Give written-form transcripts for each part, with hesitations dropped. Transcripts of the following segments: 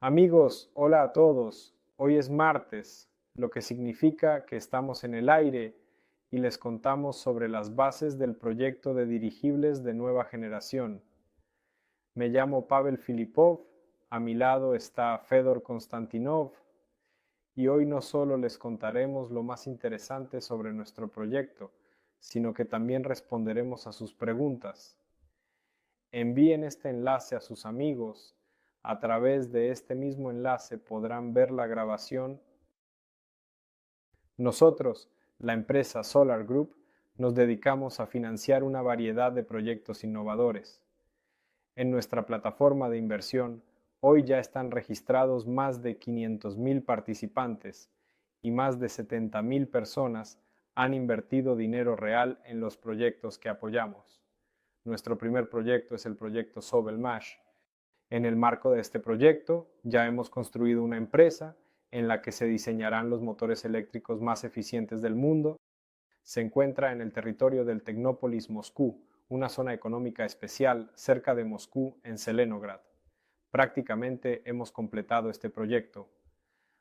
Amigos, hola a todos. Hoy es martes, lo que significa que estamos en el aire y les contamos sobre las bases del proyecto de dirigibles de nueva generación. Me llamo Pavel Filipov, a mi lado está Fedor Konstantinov y hoy no solo les contaremos lo más interesante sobre nuestro proyecto, sino que también responderemos a sus preguntas. Envíen este enlace a sus amigos. A través de este mismo enlace podrán ver la grabación. Nosotros, la empresa Solar Group, nos dedicamos a financiar una variedad de proyectos innovadores. En nuestra plataforma de inversión, hoy ya están registrados más de 500,000 participantes y más de 70,000 personas han invertido dinero real en los proyectos que apoyamos. Nuestro primer proyecto es el proyecto Sobelmash. En el marco de este proyecto ya hemos construido una empresa en la que se diseñarán los motores eléctricos más eficientes del mundo. Se encuentra en el territorio del Tecnópolis Moscú, una zona económica especial cerca de Moscú en Zelenograd. Prácticamente hemos completado este proyecto.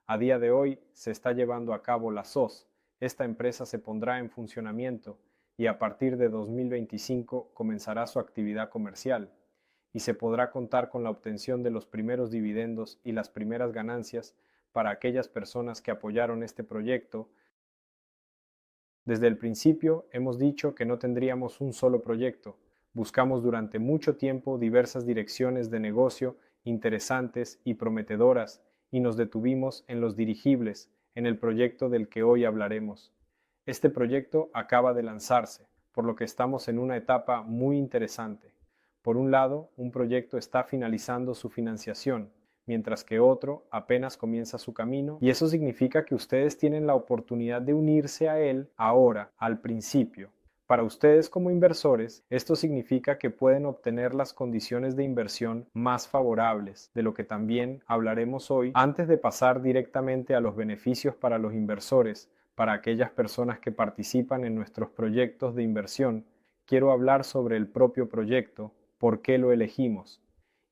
A día de hoy se está llevando a cabo la SOS. Esta empresa se pondrá en funcionamiento y a partir de 2025 comenzará su actividad comercial y se podrá contar con la obtención de los primeros dividendos y las primeras ganancias para aquellas personas que apoyaron este proyecto. Desde el principio hemos dicho que no tendríamos un solo proyecto. Buscamos durante mucho tiempo diversas direcciones de negocio interesantes y prometedoras y nos detuvimos en los dirigibles, en el proyecto del que hoy hablaremos. Este proyecto acaba de lanzarse, por lo que estamos en una etapa muy interesante. Por un lado, un proyecto está finalizando su financiación, mientras que otro apenas comienza su camino, y eso significa que ustedes tienen la oportunidad de unirse a él ahora, al principio. Para ustedes como inversores, esto significa que pueden obtener las condiciones de inversión más favorables, de lo que también hablaremos hoy, antes de pasar directamente a los beneficios para los inversores. Para aquellas personas que participan en nuestros proyectos de inversión, quiero hablar sobre el propio proyecto, por qué lo elegimos.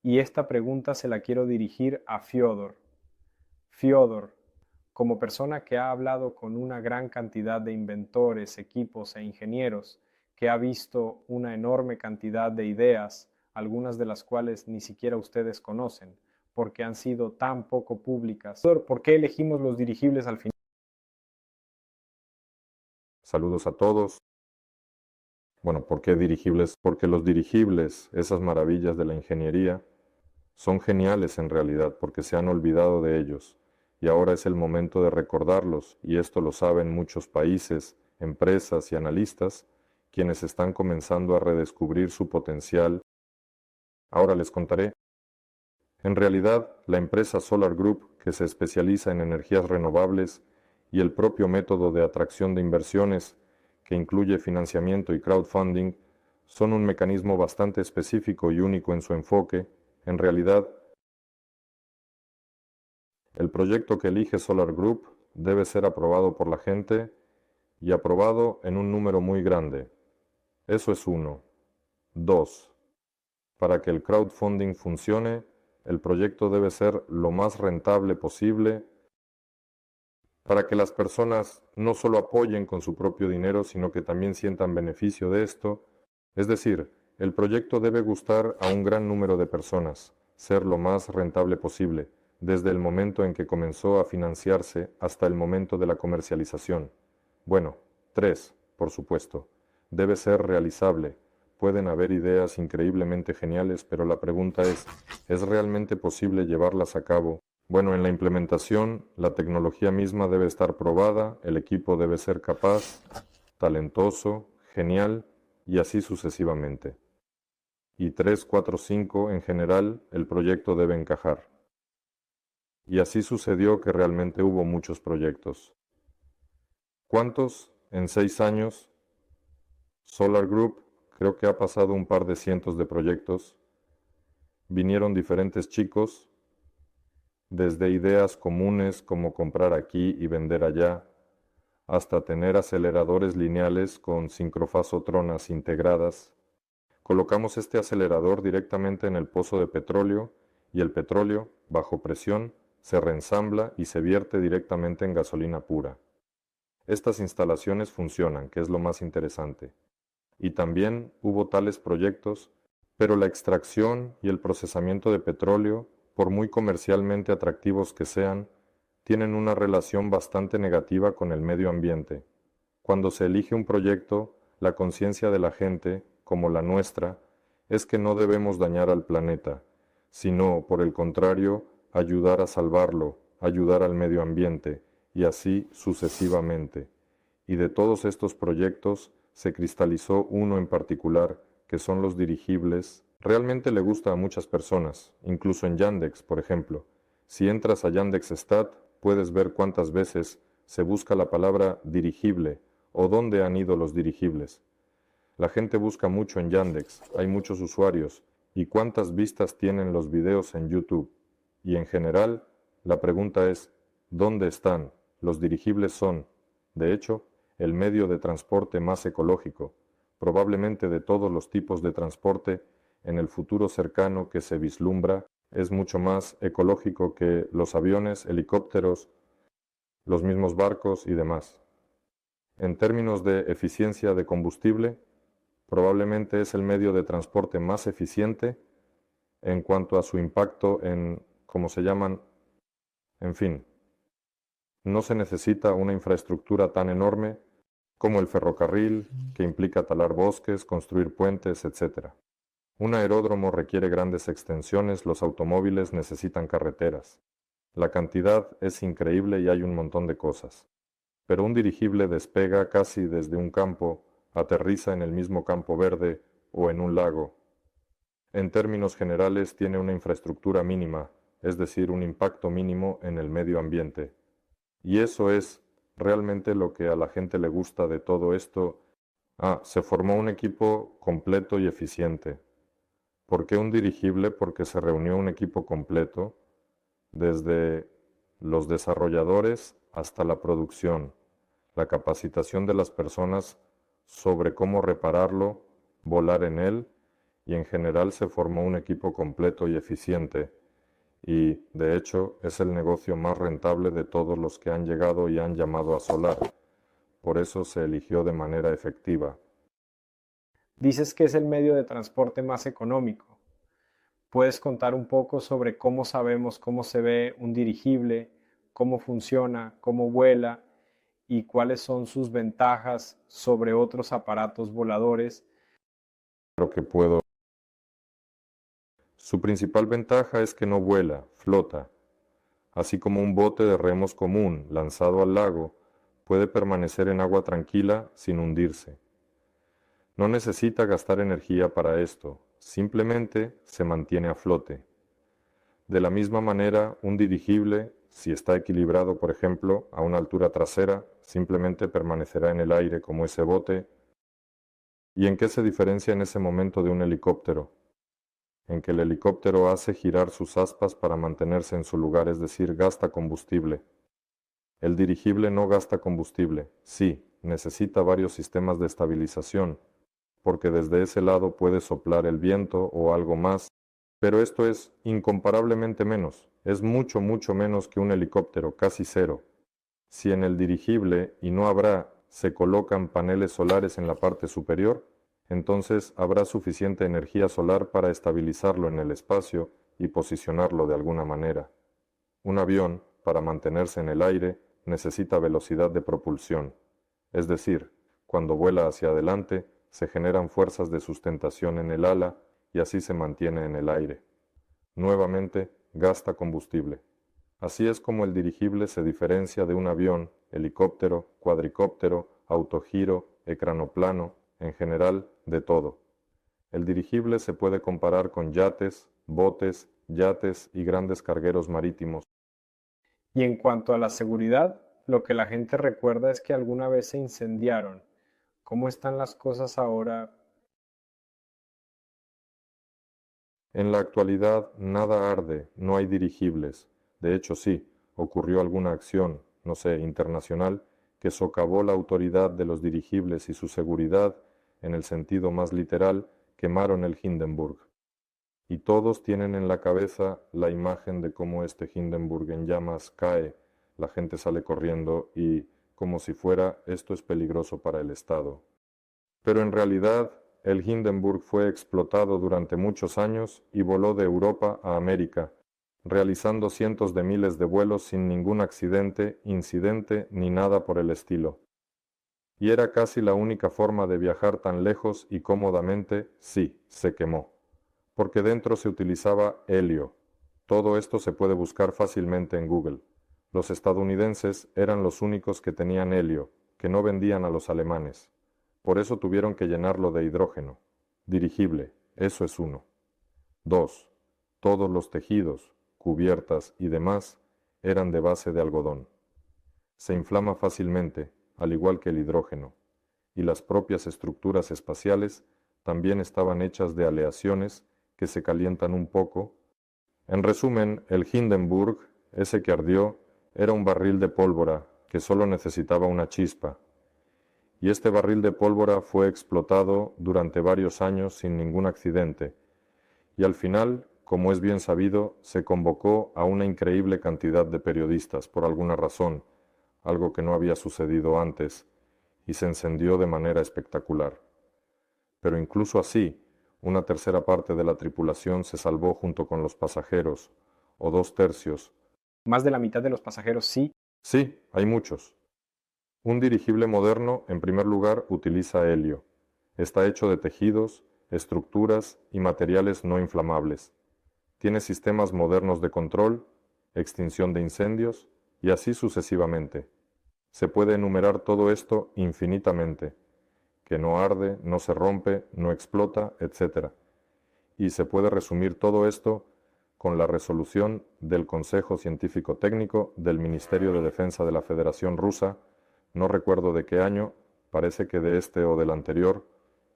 Y esta pregunta se la quiero dirigir a Fyodor. Fyodor, como persona que ha hablado con una gran cantidad de inventores, equipos e ingenieros, que ha visto una enorme cantidad de ideas, algunas de las cuales ni siquiera ustedes conocen, porque han sido tan poco públicas. ¿Por qué elegimos los dirigibles al final? Saludos a todos. Bueno, ¿por qué dirigibles? Porque los dirigibles, esas maravillas de la ingeniería, son geniales en realidad porque se han olvidado de ellos y ahora es el momento de recordarlos y esto lo saben muchos países, empresas y analistas, quienes están comenzando a redescubrir su potencial. Ahora les contaré. En realidad, la empresa Solar Group, que se especializa en energías renovables, y el propio método de atracción de inversiones, que incluye financiamiento y crowdfunding, son un mecanismo bastante específico y único en su enfoque. En realidad, el proyecto que elige Solar Group debe ser aprobado por la gente y aprobado en un número muy grande. Eso es uno. 2. Para que el crowdfunding funcione, el proyecto debe ser lo más rentable posible para que las personas no solo apoyen con su propio dinero, sino que también sientan beneficio de esto. Es decir, el proyecto debe gustar a un gran número de personas, ser lo más rentable posible, desde el momento en que comenzó a financiarse hasta el momento de la comercialización. Bueno, 3, por supuesto, debe ser realizable. Pueden haber ideas increíblemente geniales, pero la pregunta ¿es realmente posible llevarlas a cabo? Bueno, en la implementación, la tecnología misma debe estar probada, el equipo debe ser capaz, talentoso, genial, y así sucesivamente. Y 3, 4, 5, en general, el proyecto debe encajar. Y así sucedió que realmente hubo muchos proyectos. ¿Cuántos? En 6 años, Solar Group creo que ha pasado un par de cientos de proyectos. Vinieron diferentes chicos, desde ideas comunes como comprar aquí y vender allá, hasta tener aceleradores lineales con sincrofasotronas integradas. Colocamos este acelerador directamente en el pozo de petróleo y el petróleo, bajo presión, se reensambla y se vierte directamente en gasolina pura. Estas instalaciones funcionan, que es lo más interesante. Y también hubo tales proyectos, pero la extracción y el procesamiento de petróleo, por muy comercialmente atractivos que sean, tienen una relación bastante negativa con el medio ambiente. Cuando se elige un proyecto, la conciencia de la gente, como la nuestra, es que no debemos dañar al planeta, sino, por el contrario, ayudar a salvarlo, ayudar al medio ambiente, y así sucesivamente. Y de todos estos proyectos se cristalizó uno en particular, que son los dirigibles. Realmente le gusta a muchas personas, incluso en Yandex, por ejemplo. Si entras a Yandex Stat, puedes ver cuántas veces se busca la palabra dirigible o dónde han ido los dirigibles. La gente busca mucho en Yandex, hay muchos usuarios, y cuántas vistas tienen los videos en YouTube. Y en general, la pregunta es, ¿dónde están? Los dirigibles son, de hecho, el medio de transporte más ecológico, probablemente de todos los tipos de transporte en el futuro cercano que se vislumbra, es mucho más ecológico que los aviones, helicópteros, los mismos barcos y demás. En términos de eficiencia de combustible, probablemente es el medio de transporte más eficiente en cuanto a su impacto en, como se llaman, en fin, no se necesita una infraestructura tan enorme como el ferrocarril, que implica talar bosques, construir puentes, etc. Un aeródromo requiere grandes extensiones, los automóviles necesitan carreteras. La cantidad es increíble y hay un montón de cosas. Pero un dirigible despega casi desde un campo, aterriza en el mismo campo verde o en un lago. En términos generales tiene una infraestructura mínima, es decir, un impacto mínimo en el medio ambiente. Y eso es realmente lo que a la gente le gusta de todo esto. Se formó un equipo completo y eficiente. ¿Por qué un dirigible? Porque se reunió un equipo completo, desde los desarrolladores hasta la producción, la capacitación de las personas sobre cómo repararlo, volar en él, y en general se formó un equipo completo y eficiente. Y, de hecho, es el negocio más rentable de todos los que han llegado y han llamado a Solar. Por eso se eligió de manera efectiva. Dices que es el medio de transporte más económico. ¿Puedes contar un poco sobre cómo sabemos cómo se ve un dirigible, cómo funciona, cómo vuela y cuáles son sus ventajas sobre otros aparatos voladores? Lo que puedo. Su principal ventaja es que no vuela, flota. Así como un bote de remos común lanzado al lago puede permanecer en agua tranquila sin hundirse. No necesita gastar energía para esto, simplemente se mantiene a flote. De la misma manera, un dirigible, si está equilibrado, por ejemplo, a una altura trasera, simplemente permanecerá en el aire como ese bote. ¿Y en qué se diferencia en ese momento de un helicóptero? En que el helicóptero hace girar sus aspas para mantenerse en su lugar, es decir, gasta combustible. El dirigible no gasta combustible, sí, necesita varios sistemas de estabilización, porque desde ese lado puede soplar el viento o algo más, pero esto es incomparablemente menos, es mucho, mucho menos que un helicóptero, casi cero. Si en el dirigible, y no habrá, se colocan paneles solares en la parte superior, entonces habrá suficiente energía solar para estabilizarlo en el espacio y posicionarlo de alguna manera. Un avión, para mantenerse en el aire, necesita velocidad de propulsión, es decir, cuando vuela hacia adelante, se generan fuerzas de sustentación en el ala y así se mantiene en el aire. Nuevamente, gasta combustible. Así es como el dirigible se diferencia de un avión, helicóptero, cuadricóptero, autogiro, ecranoplano, en general, de todo. El dirigible se puede comparar con yates, botes, yates y grandes cargueros marítimos. Y en cuanto a la seguridad, lo que la gente recuerda es que alguna vez se incendiaron. ¿Cómo están las cosas ahora? En la actualidad nada arde, no hay dirigibles. De hecho sí, ocurrió alguna acción, no sé, internacional, que socavó la autoridad de los dirigibles y su seguridad, en el sentido más literal, quemaron el Hindenburg. y todos tienen en la cabeza la imagen de cómo este Hindenburg en llamas cae, la gente sale corriendo y, como si fuera, esto es peligroso para el Estado. Pero en realidad, el Hindenburg fue explotado durante muchos años y voló de Europa a América, realizando cientos de miles de vuelos sin ningún accidente, incidente ni nada por el estilo. Y era casi la única forma de viajar tan lejos y cómodamente, sí, se quemó, porque dentro se utilizaba helio. Todo esto se puede buscar fácilmente en Google. Los estadounidenses eran los únicos que tenían helio, que no vendían a los alemanes. Por eso tuvieron que llenarlo de hidrógeno. Dirigible, eso es uno. 2. Todos los tejidos, cubiertas y demás eran de base de algodón. Se inflama fácilmente, al igual que el hidrógeno, y las propias estructuras espaciales también estaban hechas de aleaciones que se calientan un poco. En resumen, el Hindenburg, ese que ardió, era un barril de pólvora que solo necesitaba una chispa. Y este barril de pólvora fue explotado durante varios años sin ningún accidente. Y al final, como es bien sabido, se convocó a una increíble cantidad de periodistas por alguna razón, algo que no había sucedido antes, y se encendió de manera espectacular. Pero incluso así, una tercera parte de la tripulación se salvó junto con los pasajeros, o 2/3. Más de la mitad de los pasajeros sí. Sí, hay muchos. Un dirigible moderno, en primer lugar, utiliza helio. Está hecho de tejidos, estructuras y materiales no inflamables. Tiene sistemas modernos de control, extinción de incendios y así sucesivamente. Se puede enumerar todo esto infinitamente, que no arde, no se rompe, no explota, etc. Y se puede resumir todo esto con la resolución del Consejo Científico Técnico del Ministerio de Defensa de la Federación Rusa, no recuerdo de qué año, parece que de este o del anterior,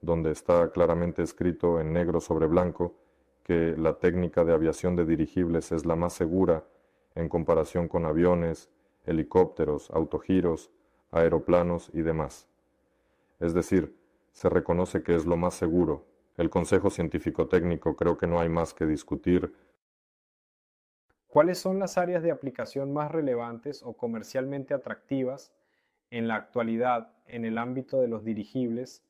donde está claramente escrito en negro sobre blanco que la técnica de aviación de dirigibles es la más segura en comparación con aviones, helicópteros, autogiros, aeroplanos y demás. Es decir, se reconoce que es lo más seguro. El Consejo Científico Técnico creo que no hay más que discutir. ¿Cuáles son las áreas de aplicación más relevantes o comercialmente atractivas en la actualidad en el ámbito de los dirigibles?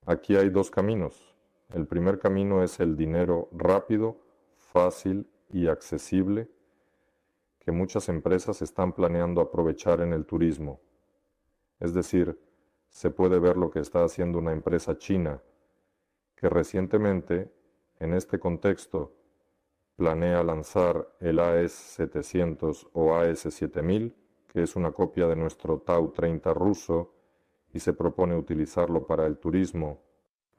Aquí hay dos caminos. El primer camino es el dinero rápido, fácil y accesible que muchas empresas están planeando aprovechar en el turismo. Es decir, se puede ver lo que está haciendo una empresa china que recientemente, en este contexto, planea lanzar el AS-700 o AS-7000, que es una copia de nuestro Tau-30 ruso, y se propone utilizarlo para el turismo.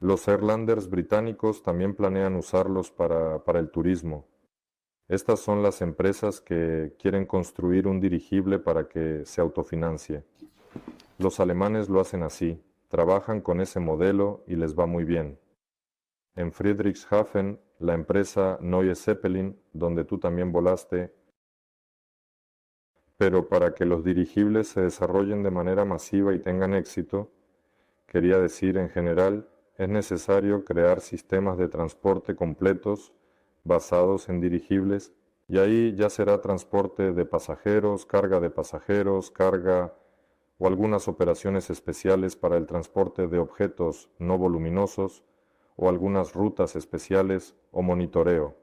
Los Airlanders británicos también planean usarlos para el turismo. Estas son las empresas que quieren construir un dirigible para que se autofinancie. Los alemanes lo hacen así, trabajan con ese modelo y les va muy bien. En Friedrichshafen, la empresa Neue Zeppelin, donde tú también volaste, pero para que los dirigibles se desarrollen de manera masiva y tengan éxito, quería decir en general, es necesario crear sistemas de transporte completos basados en dirigibles, y ahí ya será transporte de pasajeros, carga o algunas operaciones especiales para el transporte de objetos no voluminosos o algunas rutas especiales o monitoreo.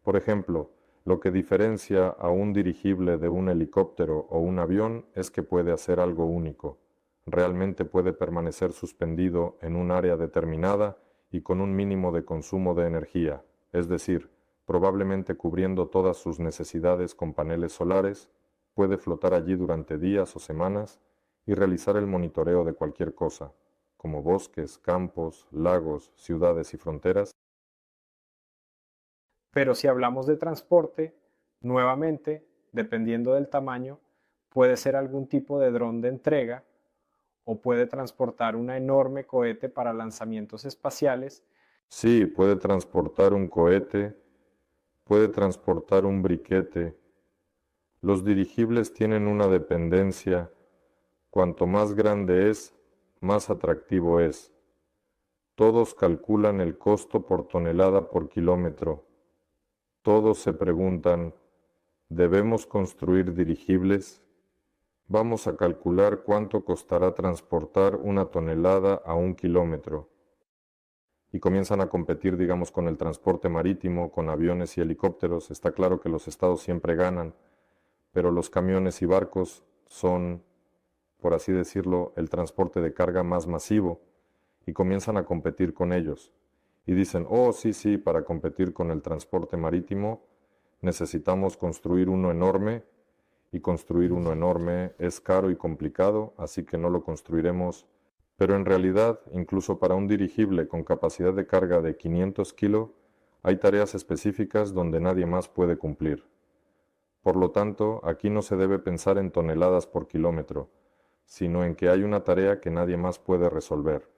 Por ejemplo, lo que diferencia a un dirigible de un helicóptero o un avión es que puede hacer algo único. Realmente puede permanecer suspendido en un área determinada y con un mínimo de consumo de energía, es decir, probablemente cubriendo todas sus necesidades con paneles solares, puede flotar allí durante días o semanas y realizar el monitoreo de cualquier cosa, como bosques, campos, lagos, ciudades y fronteras. Pero si hablamos de transporte, nuevamente, dependiendo del tamaño, puede ser algún tipo de dron de entrega o puede transportar una enorme cohete para lanzamientos espaciales. Sí, puede transportar un cohete, puede transportar un briquete. Los dirigibles tienen una dependencia. Cuanto más grande es, más atractivo es. Todos calculan el costo por tonelada por kilómetro. Todos se preguntan, ¿debemos construir dirigibles? Vamos a calcular cuánto costará transportar una tonelada a 1 kilómetro. Y comienzan a competir, digamos, con el transporte marítimo, con aviones y helicópteros. Está claro que los estados siempre ganan, pero los camiones y barcos son, por así decirlo, el transporte de carga más masivo, y comienzan a competir con ellos. Y dicen, oh, sí, para competir con el transporte marítimo necesitamos construir uno enorme, y construir uno enorme es caro y complicado, así que no lo construiremos. Pero en realidad, incluso para un dirigible con capacidad de carga de 500 kilos, hay tareas específicas donde nadie más puede cumplir. Por lo tanto, aquí no se debe pensar en toneladas por kilómetro, sino en que hay una tarea que nadie más puede resolver.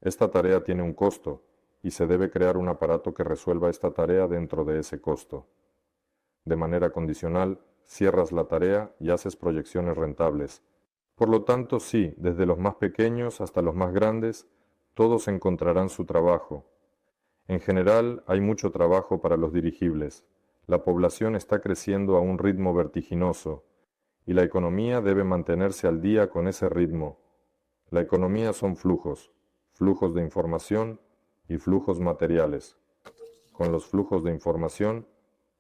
Esta tarea tiene un costo, y se debe crear un aparato que resuelva esta tarea dentro de ese costo. De manera condicional, cierras la tarea y haces proyecciones rentables. Por lo tanto, sí, desde los más pequeños hasta los más grandes, todos encontrarán su trabajo. En general, hay mucho trabajo para los dirigibles. La población está creciendo a un ritmo vertiginoso, y la economía debe mantenerse al día con ese ritmo. La economía son flujos, flujos de información y flujos materiales. Con los flujos de información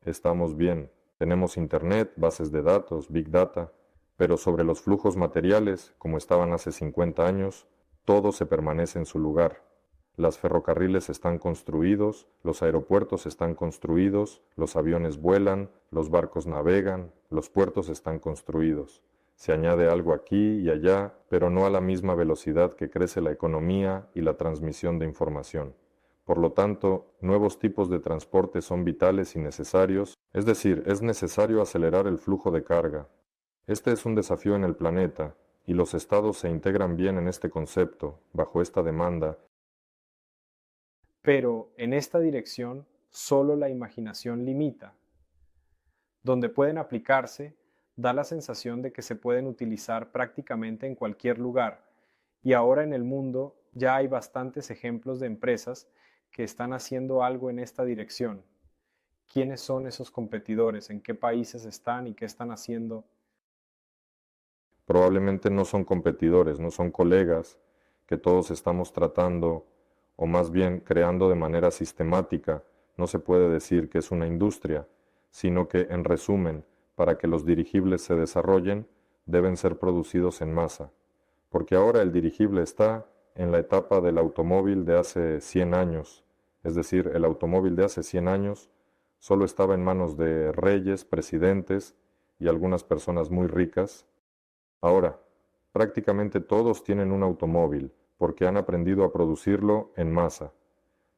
estamos bien. Tenemos Internet, bases de datos, Big Data, pero sobre los flujos materiales, como estaban hace 50 años, todo se permanece en su lugar. Las ferrocarriles están construidos, los aeropuertos están construidos, los aviones vuelan, los barcos navegan, los puertos están construidos. Se añade algo aquí y allá, pero no a la misma velocidad que crece la economía y la transmisión de información. Por lo tanto, nuevos tipos de transporte son vitales y necesarios, es decir, es necesario acelerar el flujo de carga. Este es un desafío en el planeta, y los estados se integran bien en este concepto, bajo esta demanda. Pero en esta dirección solo la imaginación limita. Donde pueden aplicarse, da la sensación de que se pueden utilizar prácticamente en cualquier lugar, y ahora en el mundo ya hay bastantes ejemplos de empresas que están haciendo algo en esta dirección. ¿Quiénes son esos competidores? ¿En qué países están y qué están haciendo? Probablemente no son competidores, no son colegas que todos estamos tratando, o más bien creando de manera sistemática. No se puede decir que es una industria, sino que, en resumen, para que los dirigibles se desarrollen, deben ser producidos en masa. Porque ahora el dirigible está en la etapa del automóvil de hace 100 años. Es decir, el automóvil de hace 100 años solo estaba en manos de reyes, presidentes y algunas personas muy ricas. Ahora, prácticamente todos tienen un automóvil porque han aprendido a producirlo en masa.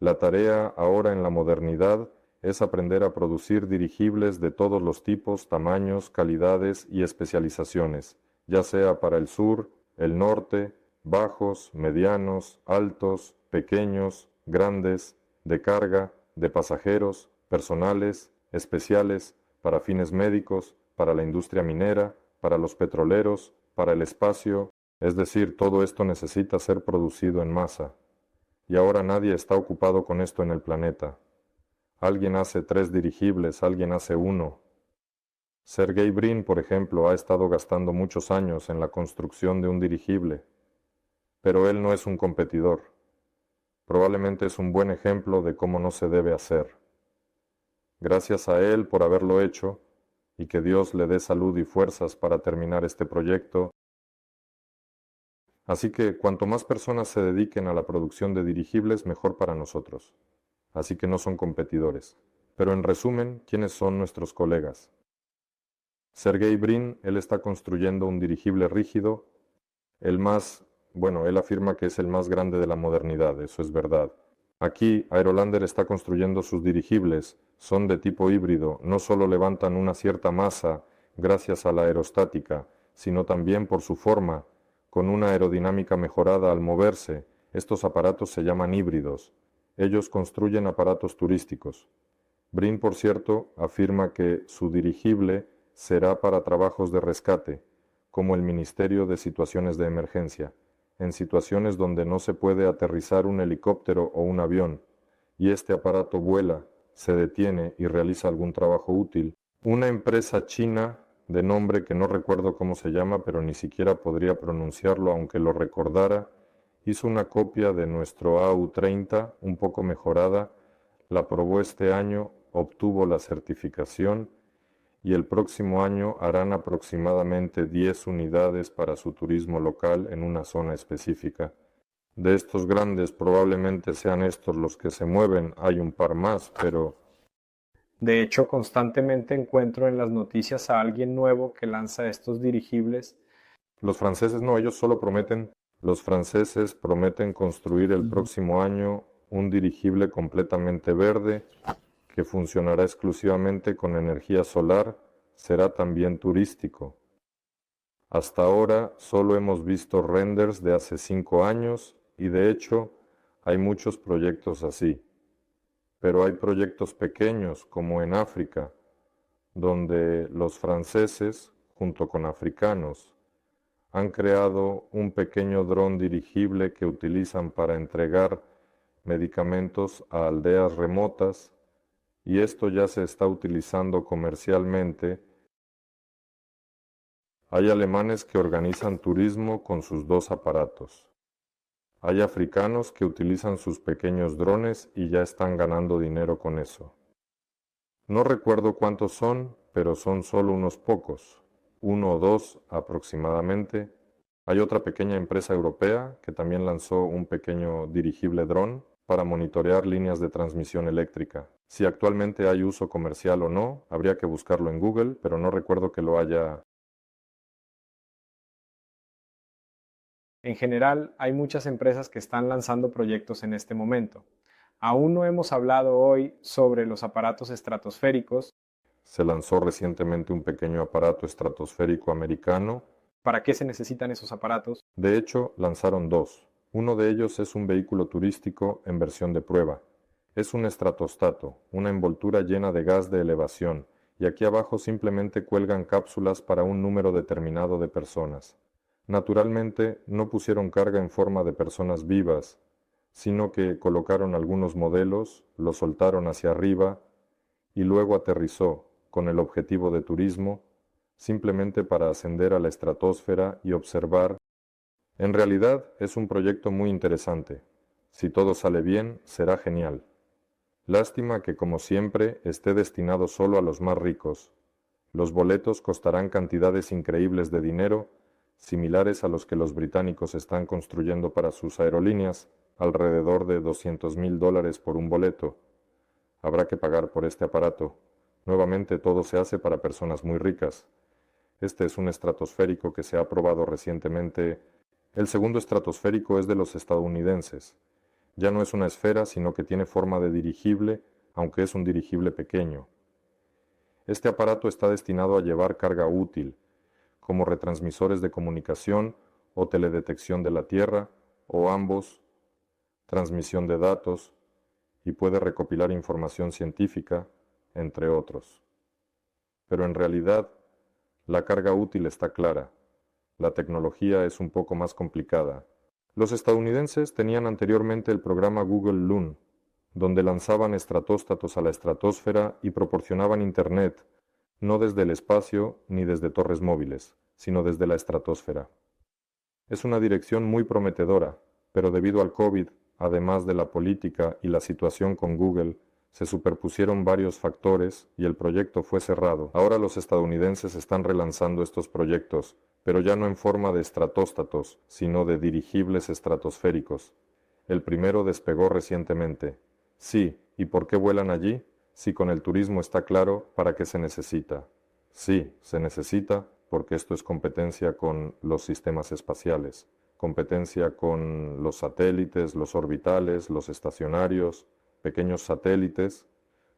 La tarea ahora en la modernidad es aprender a producir dirigibles de todos los tipos, tamaños, calidades y especializaciones, ya sea para el sur, el norte, bajos, medianos, altos, pequeños, grandes, de carga, de pasajeros, personales, especiales, para fines médicos, para la industria minera, para los petroleros, para el espacio, es decir, todo esto necesita ser producido en masa. Y ahora nadie está ocupado con esto en el planeta. Alguien hace 3 dirigibles, alguien hace 1. Sergey Brin, por ejemplo, ha estado gastando muchos años en la construcción de un dirigible, pero él no es un competidor. Probablemente es un buen ejemplo de cómo no se debe hacer. Gracias a él por haberlo hecho, y que Dios le dé salud y fuerzas para terminar este proyecto. Así que cuanto más personas se dediquen a la producción de dirigibles, mejor para nosotros. Así que no son competidores. Pero en resumen, ¿quiénes son nuestros colegas? Sergey Brin, él está construyendo un dirigible rígido, él afirma que es el más grande de la modernidad, eso es verdad. Aquí, Aerolander está construyendo sus dirigibles, son de tipo híbrido, no solo levantan una cierta masa gracias a la aerostática, sino también por su forma, con una aerodinámica mejorada al moverse. Estos aparatos se llaman híbridos. Ellos construyen aparatos turísticos. Brin, por cierto, afirma que su dirigible será para trabajos de rescate, como el Ministerio de Situaciones de Emergencia. en situaciones donde no se puede aterrizar un helicóptero o un avión, y este aparato vuela, se detiene y realiza algún trabajo útil. Una empresa china de nombre que no recuerdo cómo se llama, pero ni siquiera podría pronunciarlo aunque lo recordara, hizo una copia de nuestro AU-30 un poco mejorada, la probó este año, obtuvo la certificación y el próximo año harán aproximadamente 10 unidades para su turismo local en una zona específica. De estos grandes probablemente sean estos los que se mueven, hay un par más, pero... De hecho, constantemente encuentro en las noticias a alguien nuevo que lanza estos dirigibles. Los franceses no, ellos solo prometen... Los franceses prometen construir el próximo año un dirigible completamente verde que funcionará exclusivamente con energía solar, será también turístico. Hasta ahora solo hemos visto renders de hace 5 años y de hecho hay muchos proyectos así. Pero hay proyectos pequeños como en África, donde los franceses, junto con africanos, han creado un pequeño dron dirigible que utilizan para entregar medicamentos a aldeas remotas y esto ya se está utilizando comercialmente. Hay alemanes que organizan turismo con sus 2 aparatos. Hay africanos que utilizan sus pequeños drones y ya están ganando dinero con eso. No recuerdo cuántos son, pero son solo unos pocos, 1 o 2 aproximadamente. Hay otra pequeña empresa europea que también lanzó un pequeño dirigible dron para monitorear líneas de transmisión eléctrica. Si actualmente hay uso comercial o no, habría que buscarlo en Google, pero no recuerdo que lo haya. En general, hay muchas empresas que están lanzando proyectos en este momento. Aún no hemos hablado hoy sobre los aparatos estratosféricos. Se lanzó recientemente un pequeño aparato estratosférico americano. ¿Para qué se necesitan esos aparatos? De hecho, lanzaron 2. Uno de ellos es un vehículo turístico en versión de prueba. Es un estratostato, una envoltura llena de gas de elevación, y aquí abajo simplemente cuelgan cápsulas para un número determinado de personas. Naturalmente, no pusieron carga en forma de personas vivas, sino que colocaron algunos modelos, lo soltaron hacia arriba y luego aterrizó, con el objetivo de turismo, simplemente para ascender a la estratosfera y observar. En realidad es un proyecto muy interesante. Si todo sale bien, será genial. Lástima que, como siempre, esté destinado solo a los más ricos. Los boletos costarán cantidades increíbles de dinero, similares a los que los británicos están construyendo para sus aerolíneas, alrededor de $200,000 por un boleto. Habrá que pagar por este aparato. Nuevamente todo se hace para personas muy ricas. Este es un estratosférico que se ha probado recientemente. El segundo estratosférico es de los estadounidenses. Ya no es una esfera, sino que tiene forma de dirigible, aunque es un dirigible pequeño. Este aparato está destinado a llevar carga útil, como retransmisores de comunicación o teledetección de la Tierra, o ambos, transmisión de datos, y puede recopilar información científica, entre otros. Pero en realidad, la carga útil está clara. La tecnología es un poco más complicada. Los estadounidenses tenían anteriormente el programa Google Loon, donde lanzaban estratóstatos a la estratosfera y proporcionaban Internet, no desde el espacio ni desde torres móviles, sino desde la estratosfera. Es una dirección muy prometedora, pero debido al COVID, además de la política y la situación con Google, se superpusieron varios factores y el proyecto fue cerrado. Ahora los estadounidenses están relanzando estos proyectos, pero ya no en forma de estratóstatos, sino de dirigibles estratosféricos. El primero despegó recientemente. Sí, ¿y por qué vuelan allí? Si con el turismo está claro, ¿para qué se necesita? Sí, se necesita porque esto es competencia con los sistemas espaciales, competencia con los satélites, los orbitales, los estacionarios, pequeños satélites,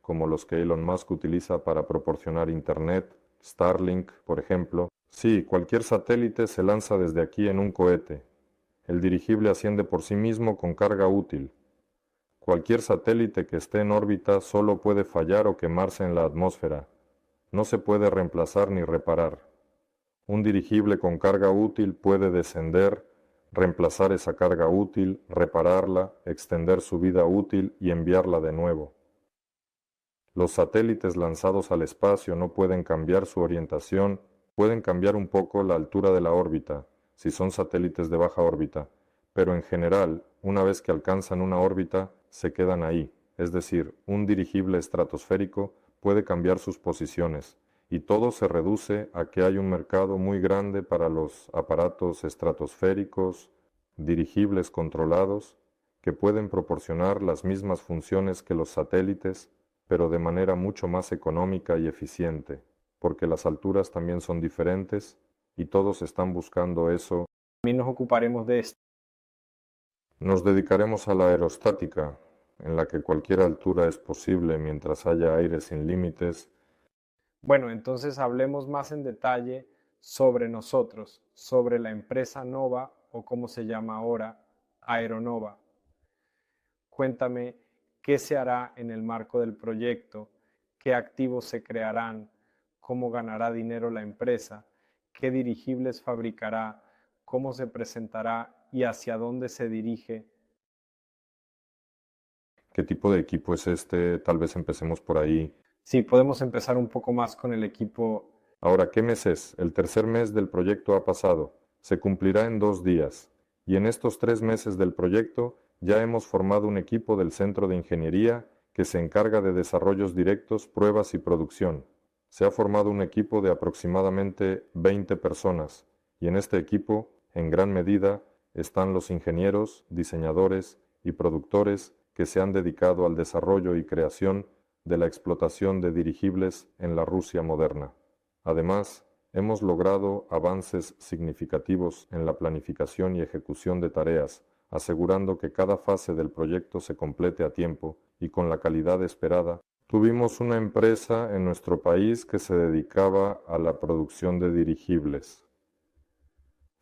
como los que Elon Musk utiliza para proporcionar Internet, Starlink, por ejemplo. Sí, cualquier satélite se lanza desde aquí en un cohete. El dirigible asciende por sí mismo con carga útil. Cualquier satélite que esté en órbita solo puede fallar o quemarse en la atmósfera. No se puede reemplazar ni reparar. Un dirigible con carga útil puede descender, reemplazar esa carga útil, repararla, extender su vida útil y enviarla de nuevo. Los satélites lanzados al espacio no pueden cambiar su orientación, pueden cambiar un poco la altura de la órbita, si son satélites de baja órbita, pero en general, una vez que alcanzan una órbita, se quedan ahí, es decir, un dirigible estratosférico puede cambiar sus posiciones, y todo se reduce a que hay un mercado muy grande para los aparatos estratosféricos, dirigibles controlados, que pueden proporcionar las mismas funciones que los satélites, pero de manera mucho más económica y eficiente, porque las alturas también son diferentes y todos están buscando eso. También nos ocuparemos de esto. Nos dedicaremos a la aerostática, en la que cualquier altura es posible mientras haya aire sin límites. Bueno, entonces hablemos más en detalle sobre nosotros, sobre la empresa Nova o como se llama ahora, Aeronova. Cuéntame qué se hará en el marco del proyecto, qué activos se crearán, cómo ganará dinero la empresa, qué dirigibles fabricará, cómo se presentará y hacia dónde se dirige. ¿Qué tipo de equipo es este? Tal vez empecemos por ahí. Sí, podemos empezar un poco más con el equipo. Ahora, ¿qué mes es? El tercer mes del proyecto ha pasado. Se cumplirá en 2 días. Y en estos 3 meses del proyecto ya hemos formado un equipo del Centro de Ingeniería que se encarga de desarrollos directos, pruebas y producción. Se ha formado un equipo de aproximadamente 20 personas. Y en este equipo, en gran medida, están los ingenieros, diseñadores y productores que se han dedicado al desarrollo y creación de la explotación de dirigibles en la Rusia moderna. Además, hemos logrado avances significativos en la planificación y ejecución de tareas, asegurando que cada fase del proyecto se complete a tiempo y con la calidad esperada. Tuvimos una empresa en nuestro país que se dedicaba a la producción de dirigibles.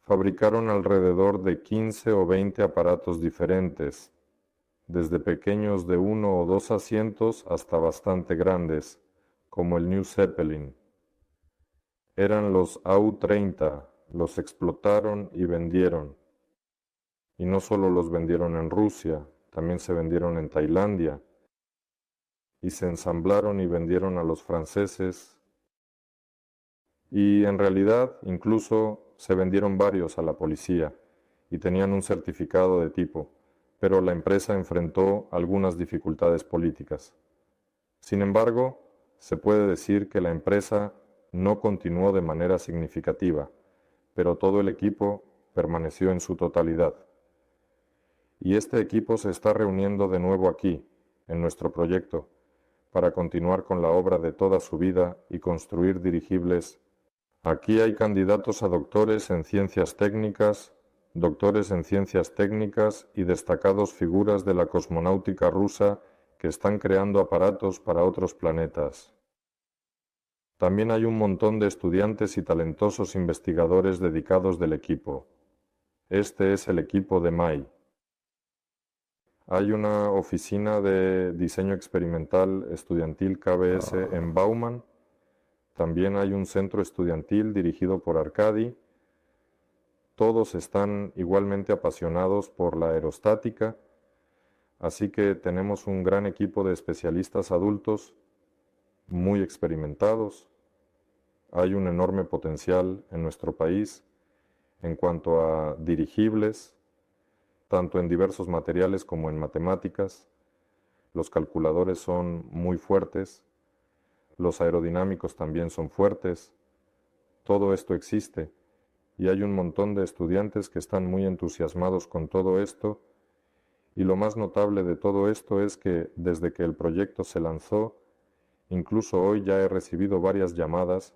Fabricaron alrededor de 15 o 20 aparatos diferentes, desde pequeños de 1 o 2 asientos hasta bastante grandes, como el New Zeppelin. Eran los AU-30, los explotaron y vendieron. Y no solo los vendieron en Rusia, también se vendieron en Tailandia. Y se ensamblaron y vendieron a los franceses. Y en realidad incluso se vendieron varios a la policía y tenían un certificado de tipo, pero la empresa enfrentó algunas dificultades políticas. Sin embargo, se puede decir que la empresa no continuó de manera significativa, pero todo el equipo permaneció en su totalidad. Y este equipo se está reuniendo de nuevo aquí, en nuestro proyecto, para continuar con la obra de toda su vida y construir dirigibles. Aquí hay candidatos a doctores en ciencias técnicas y destacados figuras de la cosmonáutica rusa que están creando aparatos para otros planetas. También hay un montón de estudiantes y talentosos investigadores dedicados del equipo. Este es el equipo de MAI. Hay una oficina de diseño experimental estudiantil KBS en Bauman. También hay un centro estudiantil dirigido por Arkady. Todos están igualmente apasionados por la aerostática, así que tenemos un gran equipo de especialistas adultos muy experimentados. Hay un enorme potencial en nuestro país en cuanto a dirigibles, tanto en diversos materiales como en matemáticas. Los calculadores son muy fuertes, los aerodinámicos también son fuertes. Todo esto existe y hay un montón de estudiantes que están muy entusiasmados con todo esto. Y lo más notable de todo esto es que desde que el proyecto se lanzó, incluso hoy ya he recibido varias llamadas.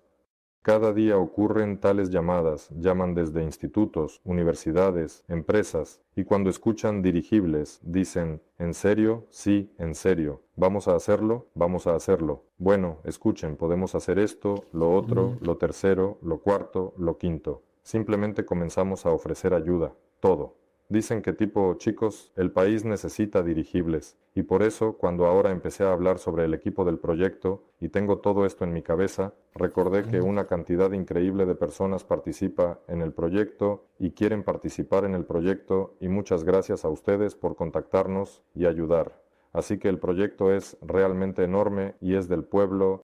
Cada día ocurren tales llamadas, llaman desde institutos, universidades, empresas, y cuando escuchan dirigibles, dicen, ¿en serio? Sí, en serio. ¿Vamos a hacerlo? Vamos a hacerlo. Bueno, escuchen, podemos hacer esto, lo otro, lo tercero, lo cuarto, lo quinto. Simplemente comenzamos a ofrecer ayuda, todo. Dicen que tipo, chicos, el país necesita dirigibles. Y por eso, cuando ahora empecé a hablar sobre el equipo del proyecto y tengo todo esto en mi cabeza, recordé que una cantidad increíble de personas participa en el proyecto y quieren participar en el proyecto y muchas gracias a ustedes por contactarnos y ayudar. Así que el proyecto es realmente enorme y es del pueblo.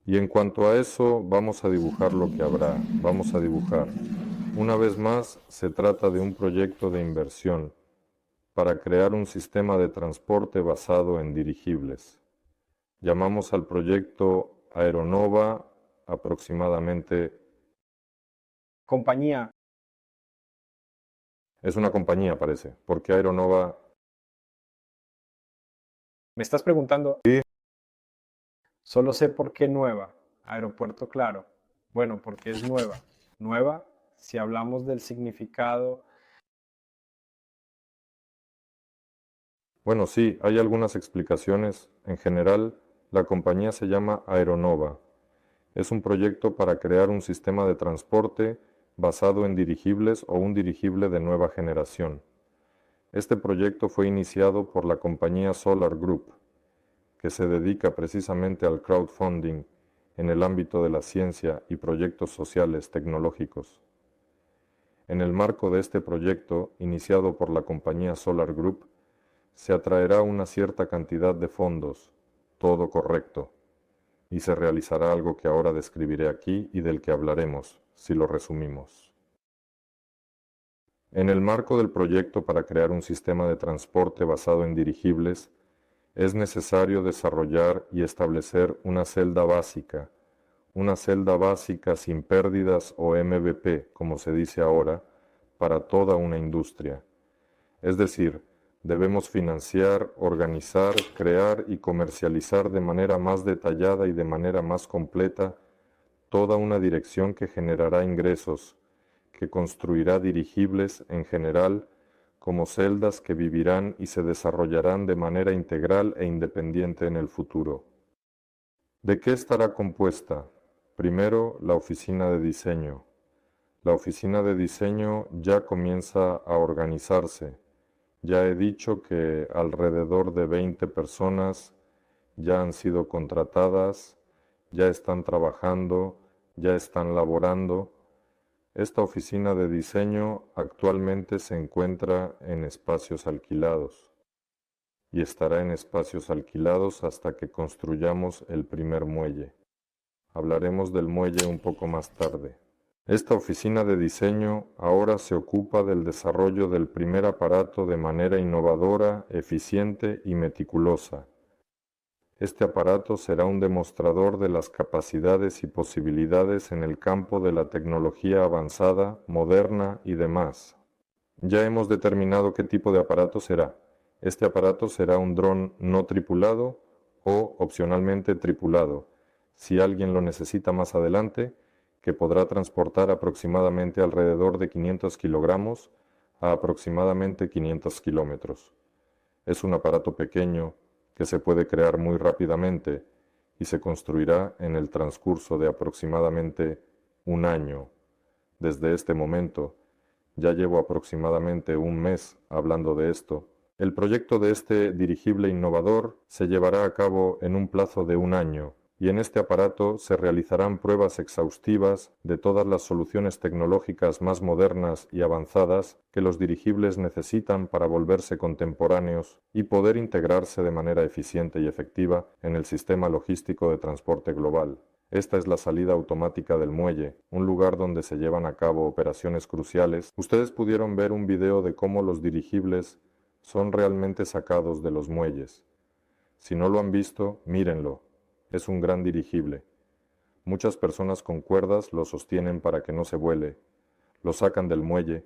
Y en cuanto a eso, vamos a dibujar lo que habrá. Vamos a dibujar. Una vez más, se trata de un proyecto de inversión para crear un sistema de transporte basado en dirigibles. Llamamos al proyecto Aeronova aproximadamente. Compañía, Es una compañía, parece. ¿Por qué Aeronova? me estás preguntando. Sí. Solo sé por qué nueva. Aeropuerto, claro. Bueno, porque es nueva. Nueva, si hablamos del significado. Bueno, sí, hay algunas explicaciones. En general, la compañía se llama Aeronova. Es un proyecto para crear un sistema de transporte basado en dirigibles o un dirigible de nueva generación. Este proyecto fue iniciado por la compañía Solar Group, que se dedica precisamente al crowdfunding en el ámbito de la ciencia y proyectos sociales tecnológicos. En el marco de este proyecto, iniciado por la compañía Solar Group, se atraerá una cierta cantidad de fondos, todo correcto, y se realizará algo que ahora describiré aquí y del que hablaremos, si lo resumimos. En el marco del proyecto para crear un sistema de transporte basado en dirigibles, es necesario desarrollar y establecer una celda básica sin pérdidas o MVP, como se dice ahora, para toda una industria. Es decir, debemos financiar, organizar, crear y comercializar de manera más detallada y de manera más completa toda una dirección que generará ingresos, que construirá dirigibles en general como celdas que vivirán y se desarrollarán de manera integral e independiente en el futuro. ¿De qué estará compuesta? Primero, la oficina de diseño. La oficina de diseño ya comienza a organizarse. Ya he dicho que alrededor de 20 personas ya han sido contratadas, ya están trabajando, ya están laborando. Esta oficina de diseño actualmente se encuentra en espacios alquilados y estará en espacios alquilados hasta que construyamos el primer muelle. Hablaremos del muelle un poco más tarde. Esta oficina de diseño ahora se ocupa del desarrollo del primer aparato de manera innovadora, eficiente y meticulosa. Este aparato será un demostrador de las capacidades y posibilidades en el campo de la tecnología avanzada, moderna y demás. Ya hemos determinado qué tipo de aparato será. Este aparato será un dron no tripulado o opcionalmente tripulado, si alguien lo necesita más adelante, que podrá transportar aproximadamente alrededor de 500 kilogramos a aproximadamente 500 kilómetros. Es un aparato pequeño que se puede crear muy rápidamente y se construirá en el transcurso de aproximadamente un año. Desde este momento, ya llevo aproximadamente un mes hablando de esto. El proyecto de este dirigible innovador se llevará a cabo en un plazo de un año, y en este aparato se realizarán pruebas exhaustivas de todas las soluciones tecnológicas más modernas y avanzadas que los dirigibles necesitan para volverse contemporáneos y poder integrarse de manera eficiente y efectiva en el sistema logístico de transporte global. Esta es la salida automática del muelle, un lugar donde se llevan a cabo operaciones cruciales. Ustedes pudieron ver un video de cómo los dirigibles son realmente sacados de los muelles. Si no lo han visto, mírenlo. Es un gran dirigible. Muchas personas con cuerdas lo sostienen para que no se vuele. Lo sacan del muelle.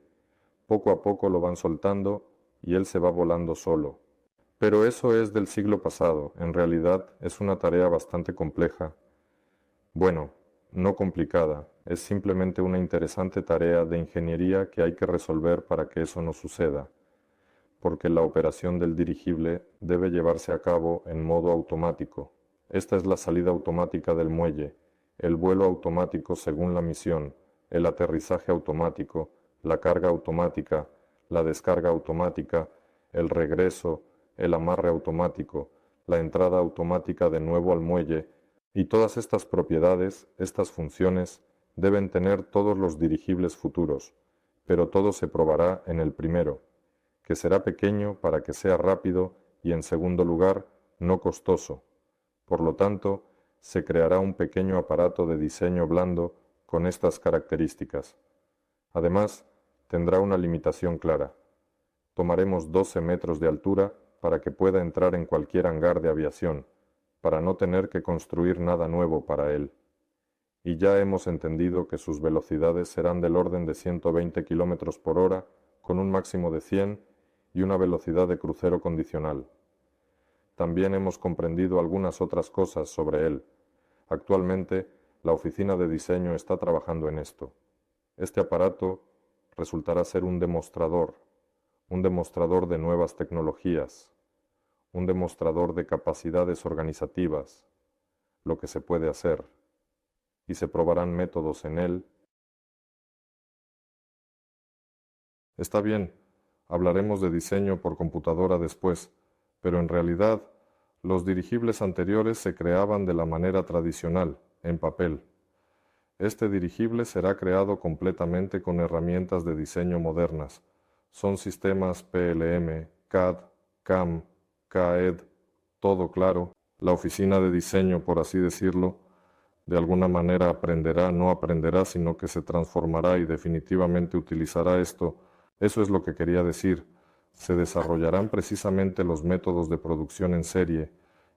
Poco a poco lo van soltando y él se va volando solo. Pero eso es del siglo pasado. En realidad es una tarea bastante compleja. Bueno, no complicada. Es simplemente una interesante tarea de ingeniería que hay que resolver para que eso no suceda, porque la operación del dirigible debe llevarse a cabo en modo automático. Esta es la salida automática del muelle, el vuelo automático según la misión, el aterrizaje automático, la carga automática, la descarga automática, el regreso, el amarre automático, la entrada automática de nuevo al muelle, y todas estas propiedades, estas funciones, deben tener todos los dirigibles futuros, pero todo se probará en el primero, que será pequeño para que sea rápido y en segundo lugar, no costoso. Por lo tanto, se creará un pequeño aparato de diseño blando con estas características. Además, tendrá una limitación clara. Tomaremos 12 metros de altura para que pueda entrar en cualquier hangar de aviación, para no tener que construir nada nuevo para él. Y ya hemos entendido que sus velocidades serán del orden de 120 km por hora, con un máximo de 100 y una velocidad de crucero condicional. También hemos comprendido algunas otras cosas sobre él. Actualmente, la oficina de diseño está trabajando en esto. Este aparato resultará ser un demostrador de nuevas tecnologías, un demostrador de capacidades organizativas, lo que se puede hacer, y se probarán métodos en él. Está bien, hablaremos de diseño por computadora después, pero en realidad los dirigibles anteriores se creaban de la manera tradicional, en papel. Este dirigible será creado completamente con herramientas de diseño modernas. Son sistemas PLM, CAD, CAM, CAED, todo claro. La oficina de diseño, por así decirlo, de alguna manera aprenderá, no aprenderá, sino que se transformará y definitivamente utilizará esto. Eso es lo que quería decir. Se desarrollarán precisamente los métodos de producción en serie,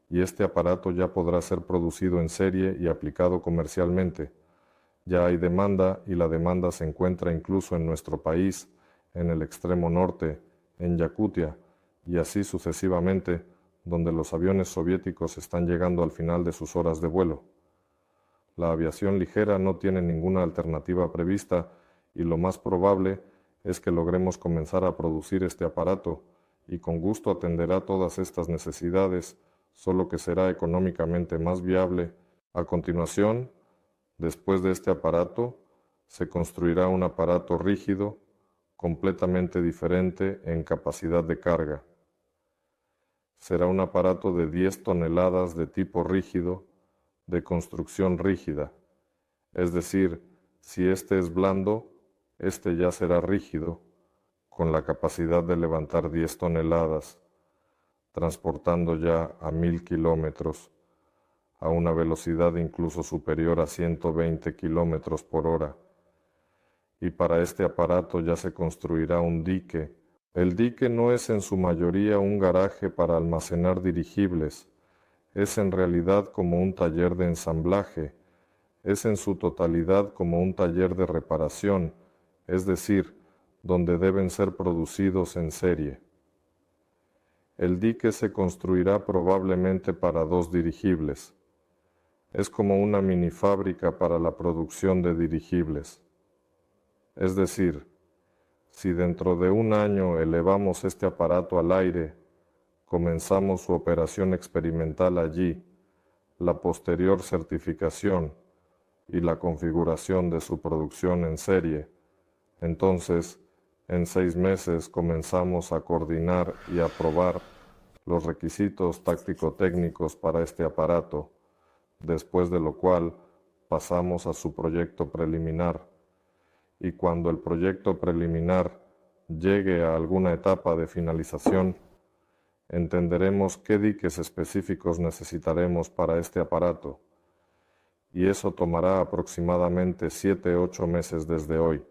y este aparato ya podrá ser producido en serie y aplicado comercialmente. Ya hay demanda y la demanda se encuentra incluso en nuestro país, en el extremo norte, en Yakutia, y así sucesivamente, donde los aviones soviéticos están llegando al final de sus horas de vuelo. La aviación ligera no tiene ninguna alternativa prevista y lo más probable es que logremos comenzar a producir este aparato y con gusto atenderá todas estas necesidades, solo que será económicamente más viable. A continuación, después de este aparato, se construirá un aparato rígido, completamente diferente en capacidad de carga. Será un aparato de 10 toneladas de tipo rígido, de construcción rígida. Es decir, si este es blando, este ya será rígido, con la capacidad de levantar 10 toneladas, transportando ya a 1000 kilómetros, a una velocidad incluso superior a 120 kilómetros por hora. Y para este aparato ya se construirá un dique. El dique no es en su mayoría un garaje para almacenar dirigibles, es en realidad como un taller de ensamblaje, es en su totalidad como un taller de reparación, es decir, donde deben ser producidos en serie. El dique se construirá probablemente para 2 dirigibles. Es como una mini fábrica para la producción de dirigibles. Es decir, si dentro de un año elevamos este aparato al aire, comenzamos su operación experimental allí, la posterior certificación y la configuración de su producción en serie, entonces, en 6 meses comenzamos a coordinar y a probar los requisitos táctico-técnicos para este aparato, después de lo cual pasamos a su proyecto preliminar. Y cuando el proyecto preliminar llegue a alguna etapa de finalización, entenderemos qué diques específicos necesitaremos para este aparato, y eso tomará aproximadamente 7-8 meses desde hoy,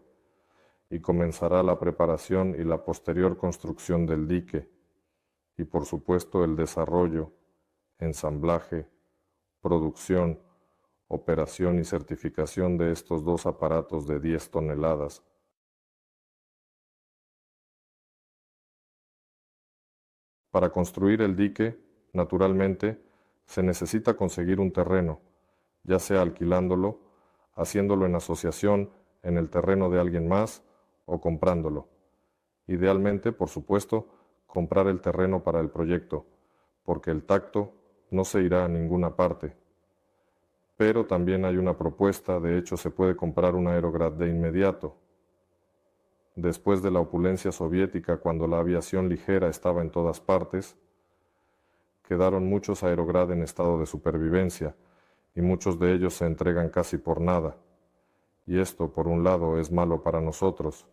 y comenzará la preparación y la posterior construcción del dique, y por supuesto el desarrollo, ensamblaje, producción, operación y certificación de estos 2 aparatos de 10 toneladas. Para construir el dique, naturalmente, se necesita conseguir un terreno, ya sea alquilándolo, haciéndolo en asociación en el terreno de alguien más o comprándolo. Idealmente, por supuesto, comprar el terreno para el proyecto, porque el tacto no se irá a ninguna parte. Pero también hay una propuesta, de hecho se puede comprar un Aerograd de inmediato. Después de la opulencia soviética, cuando la aviación ligera estaba en todas partes, quedaron muchos Aerograd en estado de supervivencia, y muchos de ellos se entregan casi por nada. Y esto, por un lado, es malo para nosotros,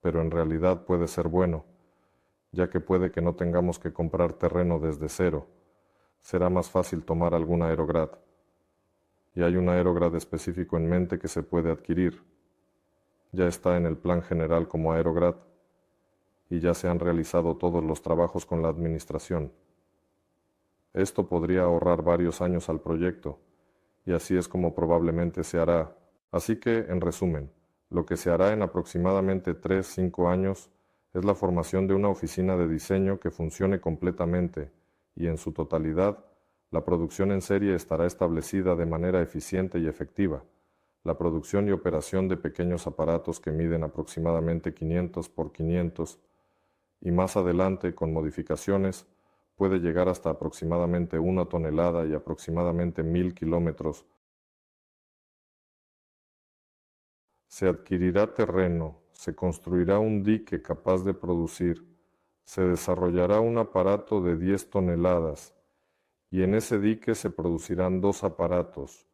pero en realidad puede ser bueno, ya que puede que no tengamos que comprar terreno desde cero. Será más fácil tomar algún Aerograd. Y hay un Aerograd específico en mente que se puede adquirir. Ya está en el plan general como Aerograd, y ya se han realizado todos los trabajos con la administración. Esto podría ahorrar varios años al proyecto, y así es como probablemente se hará. Así que, en resumen, lo que se hará en aproximadamente 3-5 años es la formación de una oficina de diseño que funcione completamente, y en su totalidad, la producción en serie estará establecida de manera eficiente y efectiva. La producción y operación de pequeños aparatos que miden aproximadamente 500 por 500, y más adelante, con modificaciones, puede llegar hasta aproximadamente 1 tonelada y aproximadamente 1000 kilómetros. Se adquirirá terreno, se construirá un dique capaz de producir, se desarrollará un aparato de 10 toneladas, y en ese dique se producirán 2 aparatos,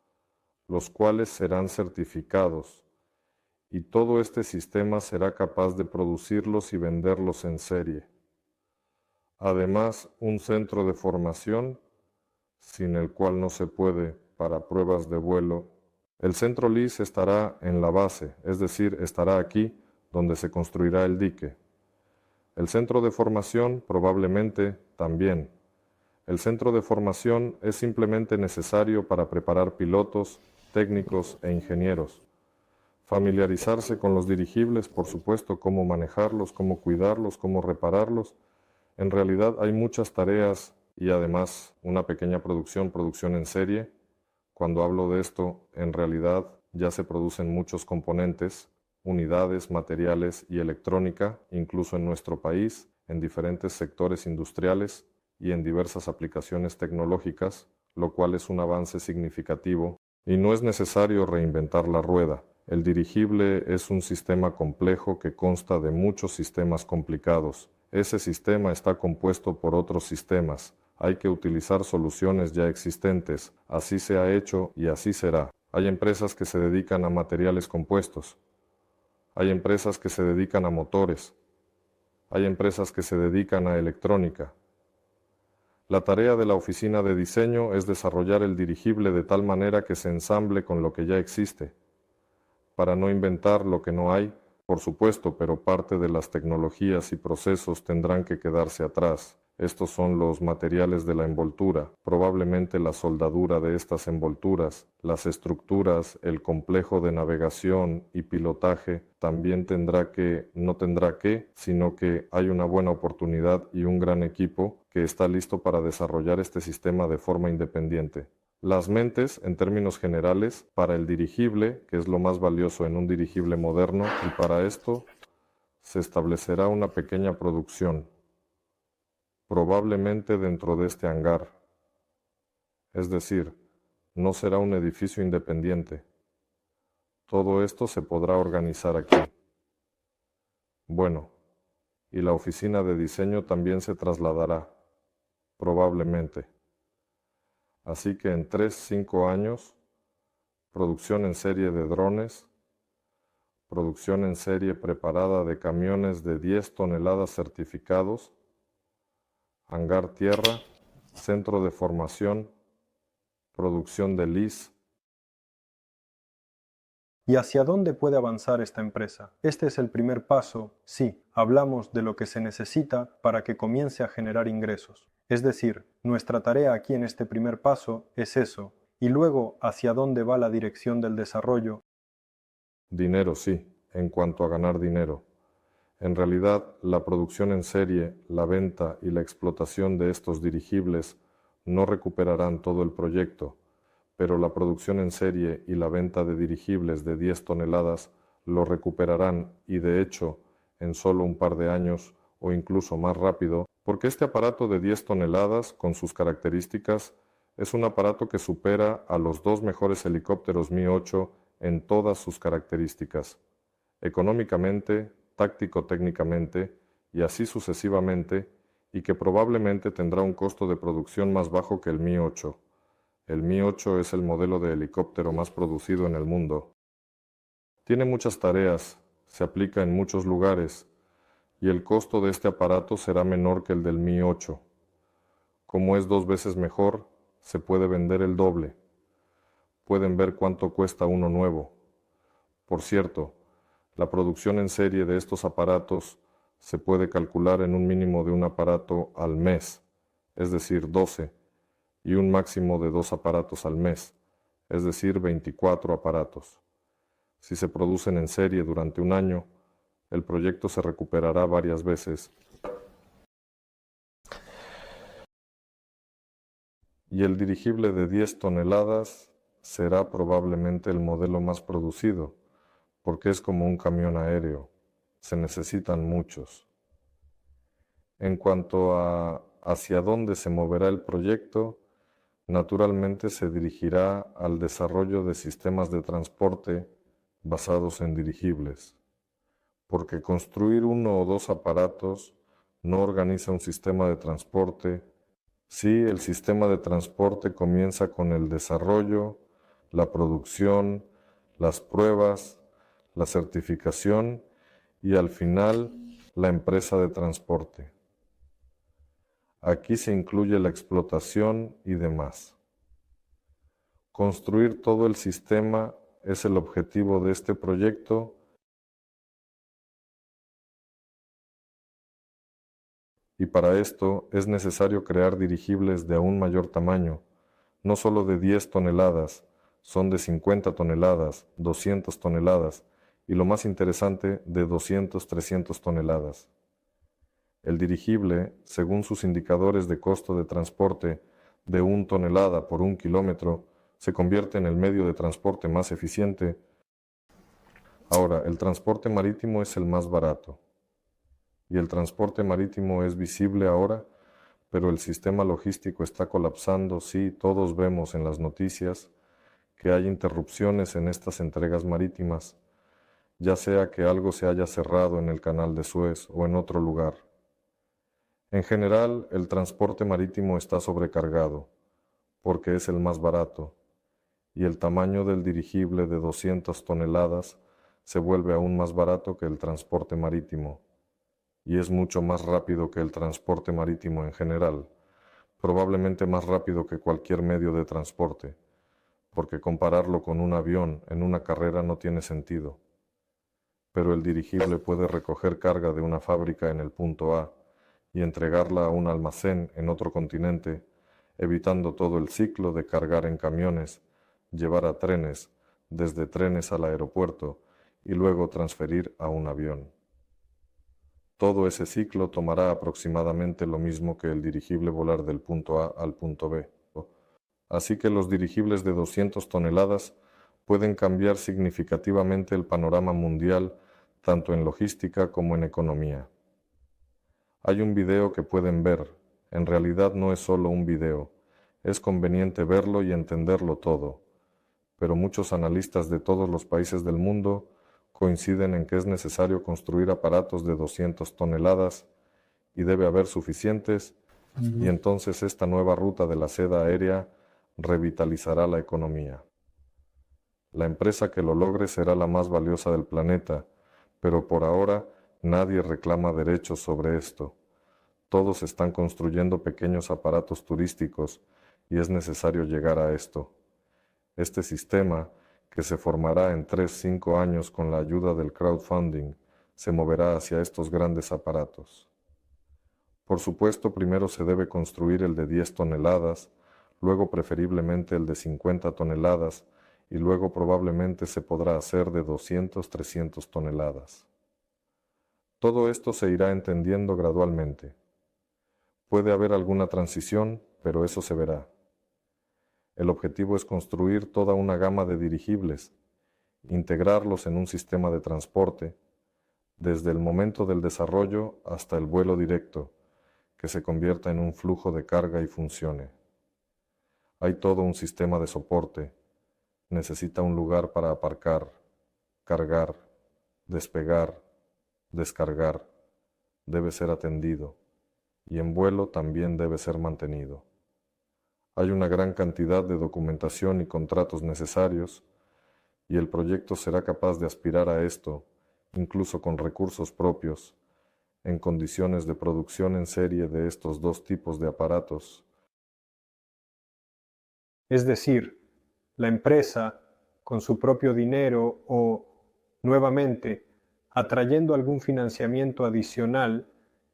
los cuales serán certificados, y todo este sistema será capaz de producirlos y venderlos en serie. Además, un centro de formación, sin el cual no se puede, para pruebas de vuelo. El centro LIS estará en la base, es decir, estará aquí donde se construirá el dique. El centro de formación probablemente también. El centro de formación es simplemente necesario para preparar pilotos, técnicos e ingenieros. Familiarizarse con los dirigibles, por supuesto, cómo manejarlos, cómo cuidarlos, cómo repararlos. En realidad hay muchas tareas y además una pequeña producción en serie. Cuando hablo de esto, en realidad ya se producen muchos componentes, unidades, materiales y electrónica, incluso en nuestro país, en diferentes sectores industriales y en diversas aplicaciones tecnológicas, lo cual es un avance significativo, y no es necesario reinventar la rueda. El dirigible es un sistema complejo que consta de muchos sistemas complicados. Ese sistema está compuesto por otros sistemas. Hay que utilizar soluciones ya existentes. Así se ha hecho y así será. Hay empresas que se dedican a materiales compuestos. Hay empresas que se dedican a motores. Hay empresas que se dedican a electrónica. La tarea de la oficina de diseño es desarrollar el dirigible de tal manera que se ensamble con lo que ya existe, para no inventar lo que no hay, por supuesto, pero parte de las tecnologías y procesos tendrán que quedarse atrás. Estos son los materiales de la envoltura, probablemente la soldadura de estas envolturas, las estructuras, el complejo de navegación y pilotaje también no tendrá que, sino que hay una buena oportunidad y un gran equipo que está listo para desarrollar este sistema de forma independiente. Las mentes, en términos generales, para el dirigible, que es lo más valioso en un dirigible moderno, y para esto se establecerá una pequeña producción, probablemente dentro de este hangar. Es decir, no será un edificio independiente. Todo esto se podrá organizar aquí. Bueno, y la oficina de diseño también se trasladará, probablemente. Así que en 3-5 años, producción en serie de drones, producción en serie preparada de camiones de 10 toneladas certificados, hangar tierra, centro de formación, producción de LIS. ¿Y hacia dónde puede avanzar esta empresa? Este es el primer paso, sí, hablamos de lo que se necesita para que comience a generar ingresos. Es decir, nuestra tarea aquí en este primer paso es eso, y luego hacia dónde va la dirección del desarrollo. Dinero, sí, en cuanto a ganar dinero. En realidad, la producción en serie, la venta y la explotación de estos dirigibles no recuperarán todo el proyecto, pero la producción en serie y la venta de dirigibles de 10 toneladas lo recuperarán y de hecho, en solo un par de años o incluso más rápido, porque este aparato de 10 toneladas, con sus características, es un aparato que supera a los 2 mejores helicópteros Mi-8 en todas sus características. Económicamente, táctico técnicamente y así sucesivamente, y que probablemente tendrá un costo de producción más bajo que el Mi-8. El Mi-8 es el modelo de helicóptero más producido en el mundo. Tiene muchas tareas, se aplica en muchos lugares, y el costo de este aparato será menor que el del Mi-8. Como es 2 veces mejor, se puede vender el doble. Pueden ver cuánto cuesta uno nuevo. Por cierto, la producción en serie de estos aparatos se puede calcular en un mínimo de un aparato al mes, es decir, 12, y un máximo de 2 aparatos al mes, es decir, 24 aparatos. Si se producen en serie durante un año, el proyecto se recuperará varias veces. Y el dirigible de 10 toneladas será probablemente el modelo más producido, porque es como un camión aéreo. Se necesitan muchos. En cuanto a hacia dónde se moverá el proyecto, naturalmente se dirigirá al desarrollo de sistemas de transporte basados en dirigibles, porque construir 1 o 2 aparatos no organiza un sistema de transporte. Sí, el sistema de transporte comienza con el desarrollo, la producción, las pruebas, la certificación y al final la empresa de transporte. Aquí se incluye la explotación y demás. Construir todo el sistema es el objetivo de este proyecto y para esto es necesario crear dirigibles de aún mayor tamaño, no solo de 10 toneladas, son de 50 toneladas, 200 toneladas y lo más interesante, de 200-300 toneladas. El dirigible, según sus indicadores de costo de transporte de 1 tonelada por 1 kilómetro, se convierte en el medio de transporte más eficiente. Ahora, el transporte marítimo es el más barato. Y el transporte marítimo es visible ahora, pero el sistema logístico está colapsando. Sí, todos vemos en las noticias que hay interrupciones en estas entregas marítimas, ya sea que algo se haya cerrado en el canal de Suez o en otro lugar. En general, el transporte marítimo está sobrecargado, porque es el más barato, y el tamaño del dirigible de 200 toneladas se vuelve aún más barato que el transporte marítimo, y es mucho más rápido que el transporte marítimo en general, probablemente más rápido que cualquier medio de transporte, porque compararlo con un avión en una carrera no tiene sentido. Pero el dirigible puede recoger carga de una fábrica en el punto A y entregarla a un almacén en otro continente, evitando todo el ciclo de cargar en camiones, llevar a trenes, desde trenes al aeropuerto y luego transferir a un avión. Todo ese ciclo tomará aproximadamente lo mismo que el dirigible volar del punto A al punto B. Así que los dirigibles de 200 toneladas pueden cambiar significativamente el panorama mundial, tanto en logística como en economía. Hay un video que pueden ver. En realidad no es solo un video. Es conveniente verlo y entenderlo todo. Pero muchos analistas de todos los países del mundo coinciden en que es necesario construir aparatos de 200 toneladas y debe haber suficientes, y entonces esta nueva ruta de la seda aérea revitalizará la economía. La empresa que lo logre será la más valiosa del planeta, pero por ahora nadie reclama derechos sobre esto. Todos están construyendo pequeños aparatos turísticos y es necesario llegar a esto. Este sistema, que se formará en 3-5 años con la ayuda del crowdfunding, se moverá hacia estos grandes aparatos. Por supuesto, primero se debe construir el de 10 toneladas, luego preferiblemente el de 50 toneladas y luego probablemente se podrá hacer de 200-300 toneladas. Todo esto se irá entendiendo gradualmente. Puede haber alguna transición, pero eso se verá. El objetivo es construir toda una gama de dirigibles, integrarlos en un sistema de transporte, desde el momento del desarrollo hasta el vuelo directo, que se convierta en un flujo de carga y funcione. Hay todo un sistema de soporte. Necesita un lugar para aparcar, cargar, despegar, descargar, debe ser atendido, y en vuelo también debe ser mantenido. Hay una gran cantidad de documentación y contratos necesarios, y el proyecto será capaz de aspirar a esto, incluso con recursos propios, en condiciones de producción en serie de estos dos tipos de aparatos. Es decir, la empresa, con su propio dinero o, nuevamente, atrayendo algún financiamiento adicional,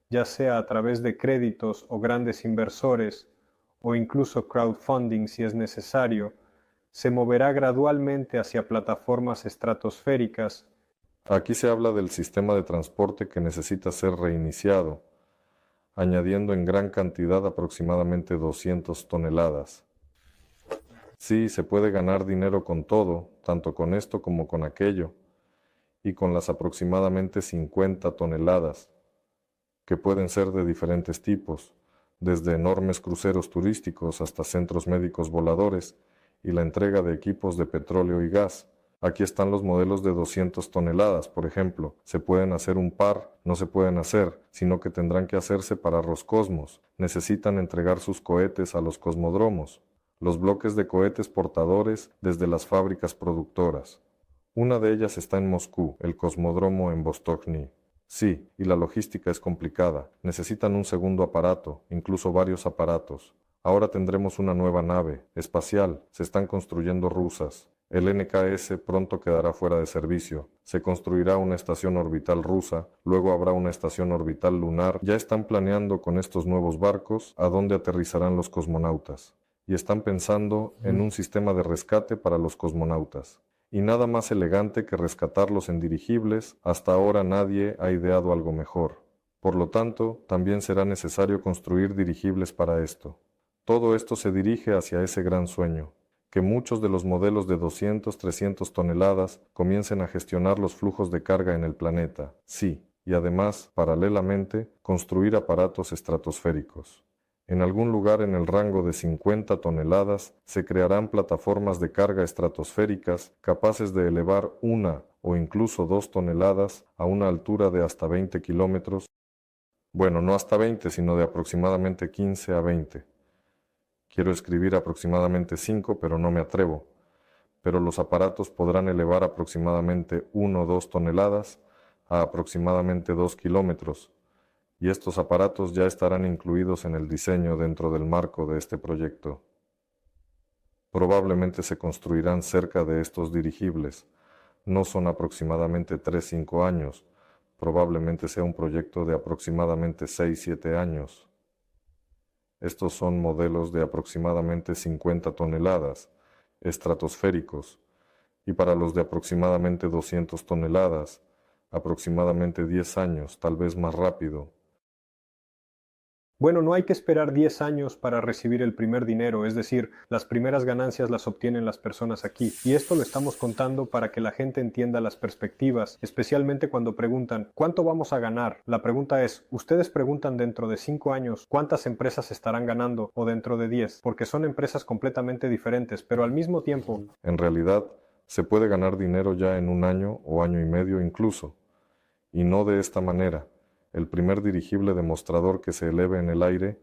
ya sea a través de créditos o grandes inversores, o incluso crowdfunding si es necesario, se moverá gradualmente hacia plataformas estratosféricas. Aquí se habla del sistema de transporte que necesita ser reiniciado, añadiendo en gran cantidad aproximadamente 200 toneladas. Sí, se puede ganar dinero con todo, tanto con esto como con aquello, y con las aproximadamente 50 toneladas, que pueden ser de diferentes tipos, desde enormes cruceros turísticos hasta centros médicos voladores y la entrega de equipos de petróleo y gas. Aquí están los modelos de 200 toneladas, por ejemplo. Se pueden hacer un par, no se pueden hacer, sino que tendrán que hacerse para Roscosmos. Necesitan entregar sus cohetes a los cosmodromos, los bloques de cohetes portadores desde las fábricas productoras. Una de ellas está en Moscú, el cosmodromo en Vostochny. Sí, y la logística es complicada. Necesitan un segundo aparato, incluso varios aparatos. Ahora tendremos una nueva nave espacial. Se están construyendo rusas. El NKS pronto quedará fuera de servicio. Se construirá una estación orbital rusa, luego habrá una estación orbital lunar. Ya están planeando con estos nuevos barcos a dónde aterrizarán los cosmonautas. Y están pensando en un sistema de rescate para los cosmonautas. Y nada más elegante que rescatarlos en dirigibles. Hasta ahora nadie ha ideado algo mejor. Por lo tanto, también será necesario construir dirigibles para esto. Todo esto se dirige hacia ese gran sueño, que muchos de los modelos de 200, 300 toneladas comiencen a gestionar los flujos de carga en el planeta. Sí, y además, paralelamente, construir aparatos estratosféricos. En algún lugar en el rango de 50 toneladas se crearán plataformas de carga estratosféricas capaces de elevar 1 o incluso 2 toneladas a una altura de hasta 20 kilómetros. Bueno, no hasta 20, sino de aproximadamente 15 a 20. Quiero escribir aproximadamente 5, pero no me atrevo. Pero los aparatos podrán elevar aproximadamente 1 o 2 toneladas a aproximadamente 2 kilómetros. Y estos aparatos ya estarán incluidos en el diseño dentro del marco de este proyecto. Probablemente se construirán cerca de estos dirigibles. No son aproximadamente 3-5 años. Probablemente sea un proyecto de aproximadamente 6-7 años. Estos son modelos de aproximadamente 50 toneladas, estratosféricos, y para los de aproximadamente 200 toneladas, aproximadamente 10 años, tal vez más rápido. Bueno, no hay que esperar 10 años para recibir el primer dinero, es decir, las primeras ganancias las obtienen las personas aquí. Y esto lo estamos contando para que la gente entienda las perspectivas, especialmente cuando preguntan, ¿cuánto vamos a ganar? La pregunta es, ustedes preguntan dentro de 5 años, ¿cuántas empresas estarán ganando? O dentro de 10, porque son empresas completamente diferentes, pero al mismo tiempo... En realidad, se puede ganar dinero ya en un año o año y medio incluso, y no de esta manera. El primer dirigible demostrador que se eleve en el aire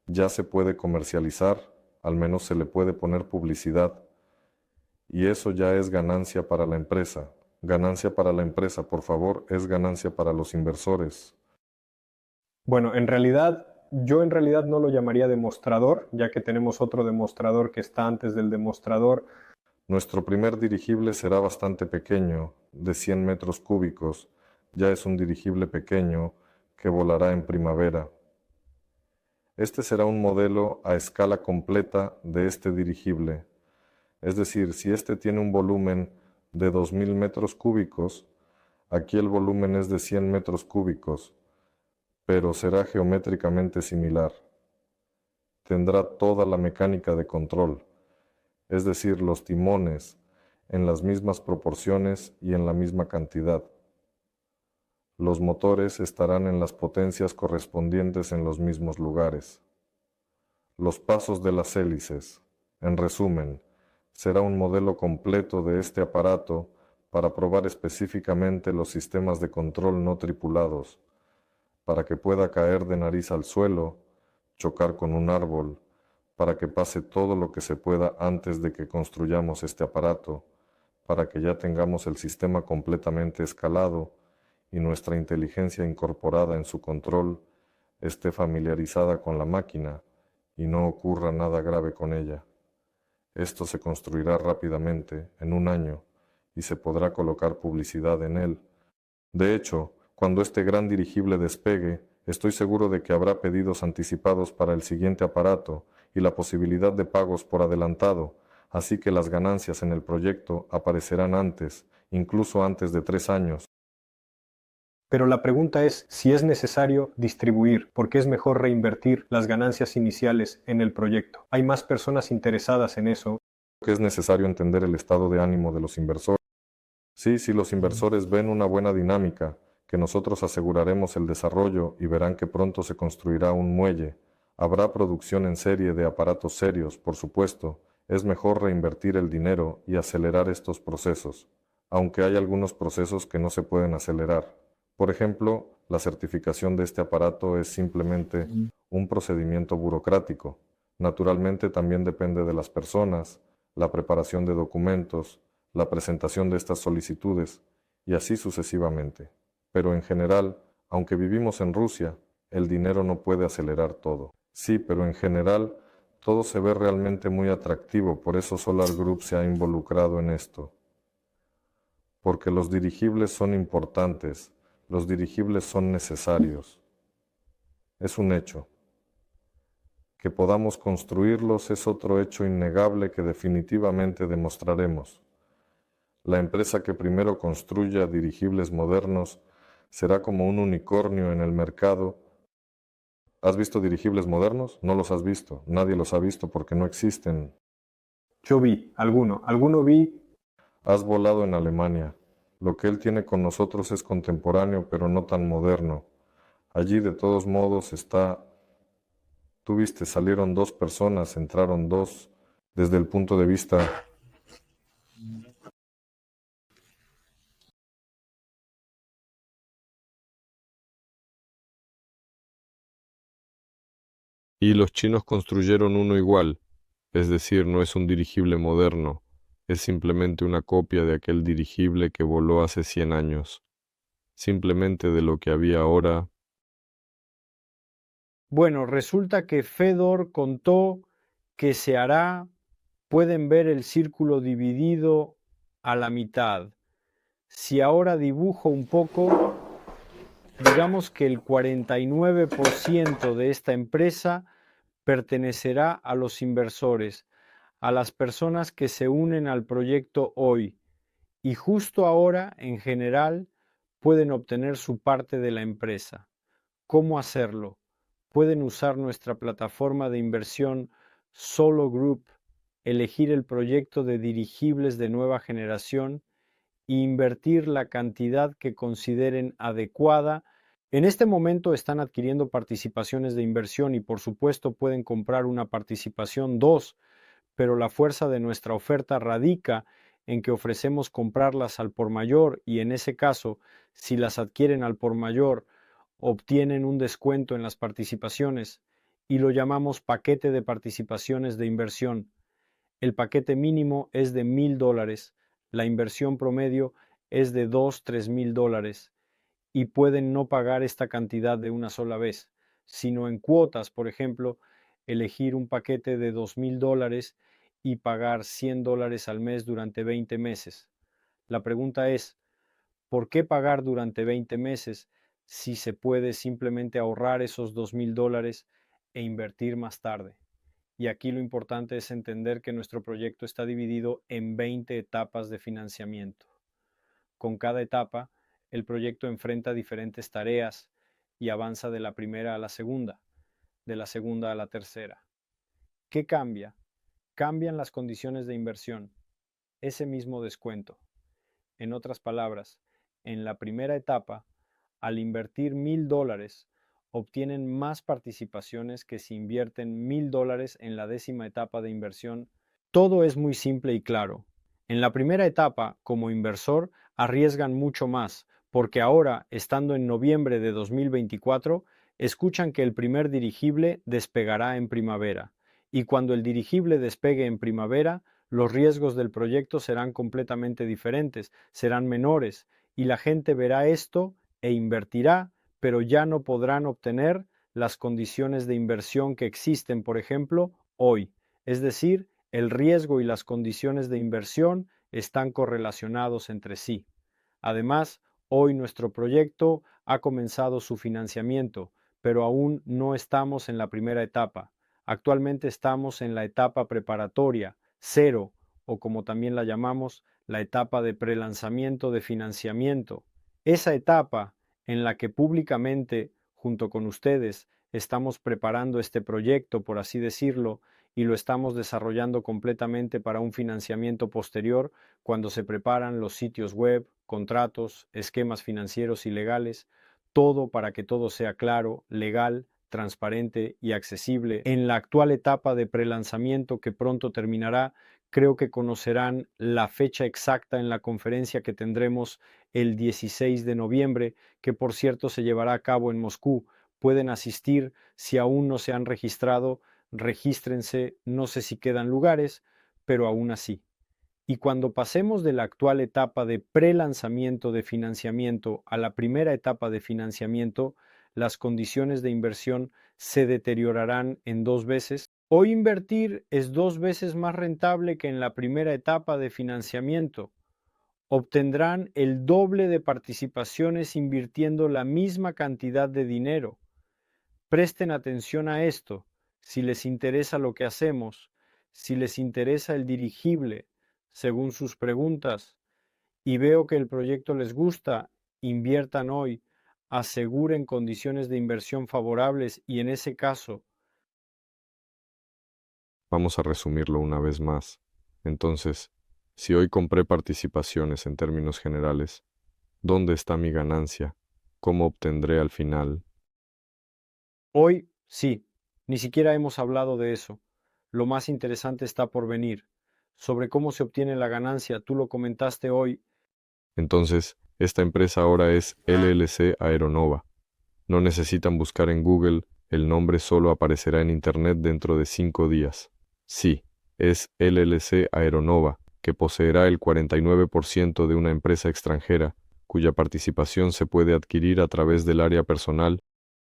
ya se puede comercializar, al menos se le puede poner publicidad, y eso ya es ganancia para la empresa. Ganancia para la empresa, por favor, es ganancia para los inversores. Bueno, yo en realidad no lo llamaría demostrador, ya que tenemos otro demostrador que está antes del demostrador. Nuestro primer dirigible será bastante pequeño, de 100 metros cúbicos. Ya es un dirigible pequeño que volará en primavera. Este será un modelo a escala completa de este dirigible. Es decir, si este tiene un volumen de 2000 metros cúbicos, aquí el volumen es de 100 metros cúbicos, pero será geométricamente similar. Tendrá toda la mecánica de control, es decir, los timones, en las mismas proporciones y en la misma cantidad. Los motores estarán en las potencias correspondientes en los mismos lugares. Los pasos de las hélices, en resumen, será un modelo completo de este aparato para probar específicamente los sistemas de control no tripulados, para que pueda caer de nariz al suelo, chocar con un árbol, para que pase todo lo que se pueda antes de que construyamos este aparato, para que ya tengamos el sistema completamente escalado y nuestra inteligencia incorporada en su control esté familiarizada con la máquina y no ocurra nada grave con ella. Esto se construirá rápidamente, en un año, y se podrá colocar publicidad en él. De hecho, cuando este gran dirigible despegue, estoy seguro de que habrá pedidos anticipados para el siguiente aparato y la posibilidad de pagos por adelantado, así que las ganancias en el proyecto aparecerán antes, incluso antes de 3 años. Pero la pregunta es si es necesario distribuir, porque es mejor reinvertir las ganancias iniciales en el proyecto. Hay más personas interesadas en eso. Que es necesario entender el estado de ánimo de los inversores. Sí, si los inversores ven una buena dinámica, que nosotros aseguraremos el desarrollo y verán que pronto se construirá un muelle, habrá producción en serie de aparatos serios, por supuesto, es mejor reinvertir el dinero y acelerar estos procesos, aunque hay algunos procesos que no se pueden acelerar. Por ejemplo, la certificación de este aparato es simplemente un procedimiento burocrático. Naturalmente también depende de las personas, la preparación de documentos, la presentación de estas solicitudes, y así sucesivamente. Pero en general, aunque vivimos en Rusia, el dinero no puede acelerar todo. Sí, pero en general, todo se ve realmente muy atractivo, por eso Solar Group se ha involucrado en esto. Porque los dirigibles son importantes, los dirigibles son necesarios. Es un hecho. Que podamos construirlos es otro hecho innegable que definitivamente demostraremos. La empresa que primero construya dirigibles modernos será como un unicornio en el mercado. ¿Has visto dirigibles modernos? No los has visto. Nadie los ha visto porque no existen. Yo vi alguno vi. Has volado en Alemania. Lo que él tiene con nosotros es contemporáneo, pero no tan moderno. Allí de todos modos está... Tú viste, salieron 2 personas, entraron 2, desde el punto de vista... Y los chinos construyeron uno igual, es decir, no es un dirigible moderno, es simplemente una copia de aquel dirigible que voló hace 100 años. Simplemente de lo que había ahora. Bueno, resulta que Fedor contó que se hará, pueden ver el círculo dividido a la mitad. Si ahora dibujo un poco, digamos que el 49% de esta empresa pertenecerá a los inversores, a las personas que se unen al proyecto hoy y justo ahora, en general, pueden obtener su parte de la empresa. ¿Cómo hacerlo? Pueden usar nuestra plataforma de inversión Solo Group, elegir el proyecto de dirigibles de nueva generación e invertir la cantidad que consideren adecuada. En este momento están adquiriendo participaciones de inversión y por supuesto pueden comprar una participación 2, pero la fuerza de nuestra oferta radica en que ofrecemos comprarlas al por mayor y en ese caso, si las adquieren al por mayor, obtienen un descuento en las participaciones y lo llamamos paquete de participaciones de inversión. El paquete mínimo es de $1,000, la inversión promedio es de $2,000-3,000 y pueden no pagar esta cantidad de una sola vez, sino en cuotas, por ejemplo, elegir un paquete de $2,000 y pagar $100 al mes durante 20 meses. La pregunta es, ¿por qué pagar durante 20 meses si se puede simplemente ahorrar esos $2,000 e invertir más tarde? Y aquí lo importante es entender que nuestro proyecto está dividido en 20 etapas de financiamiento. Con cada etapa, el proyecto enfrenta diferentes tareas y avanza de la primera a la segunda, de la segunda a la tercera. ¿Qué cambia? Cambian las condiciones de inversión, ese mismo descuento. En otras palabras, en la primera etapa, al invertir $1,000, obtienen más participaciones que si invierten $1,000 en la 10ª etapa de inversión. Todo es muy simple y claro. En la primera etapa, como inversor, arriesgan mucho más, porque ahora, estando en noviembre de 2024, escuchan que el primer dirigible despegará en primavera. Y cuando el dirigible despegue en primavera, los riesgos del proyecto serán completamente diferentes, serán menores, y la gente verá esto e invertirá, pero ya no podrán obtener las condiciones de inversión que existen, por ejemplo, hoy. Es decir, el riesgo y las condiciones de inversión están correlacionados entre sí. Además, hoy nuestro proyecto ha comenzado su financiamiento, pero aún no estamos en la primera etapa. Actualmente estamos en la etapa preparatoria, cero, o como también la llamamos, la etapa de prelanzamiento de financiamiento. Esa etapa en la que públicamente, junto con ustedes, estamos preparando este proyecto, por así decirlo, y lo estamos desarrollando completamente para un financiamiento posterior cuando se preparan los sitios web, contratos, esquemas financieros y legales, todo para que todo sea claro, legal, transparente y accesible. En la actual etapa de prelanzamiento que pronto terminará, creo que conocerán la fecha exacta en la conferencia que tendremos el 16 de noviembre, que por cierto se llevará a cabo en Moscú. Pueden asistir si aún no se han registrado, regístrense, no sé si quedan lugares, pero aún así. Y cuando pasemos de la actual etapa de prelanzamiento de financiamiento a la primera etapa de financiamiento, las condiciones de inversión se deteriorarán en 2 veces. Hoy invertir es 2 veces más rentable que en la primera etapa de financiamiento. Obtendrán el doble de participaciones invirtiendo la misma cantidad de dinero. Presten atención a esto, si les interesa lo que hacemos, si les interesa el dirigible, según sus preguntas, y veo que el proyecto les gusta, inviertan hoy, aseguren condiciones de inversión favorables y en ese caso, Vamos a resumirlo una vez más. Entonces, si hoy compré participaciones en términos generales, ¿dónde está mi ganancia? ¿Cómo obtendré al final? hoy sí, ni siquiera hemos hablado de eso. Lo más interesante está por venir. Sobre cómo se obtiene la ganancia, tú lo comentaste hoy. Entonces, esta empresa ahora es LLC Aeronova. No necesitan buscar en Google, el nombre solo aparecerá en Internet dentro de 5 días. Sí, es LLC Aeronova, que poseerá el 49% de una empresa extranjera, cuya participación se puede adquirir a través del área personal.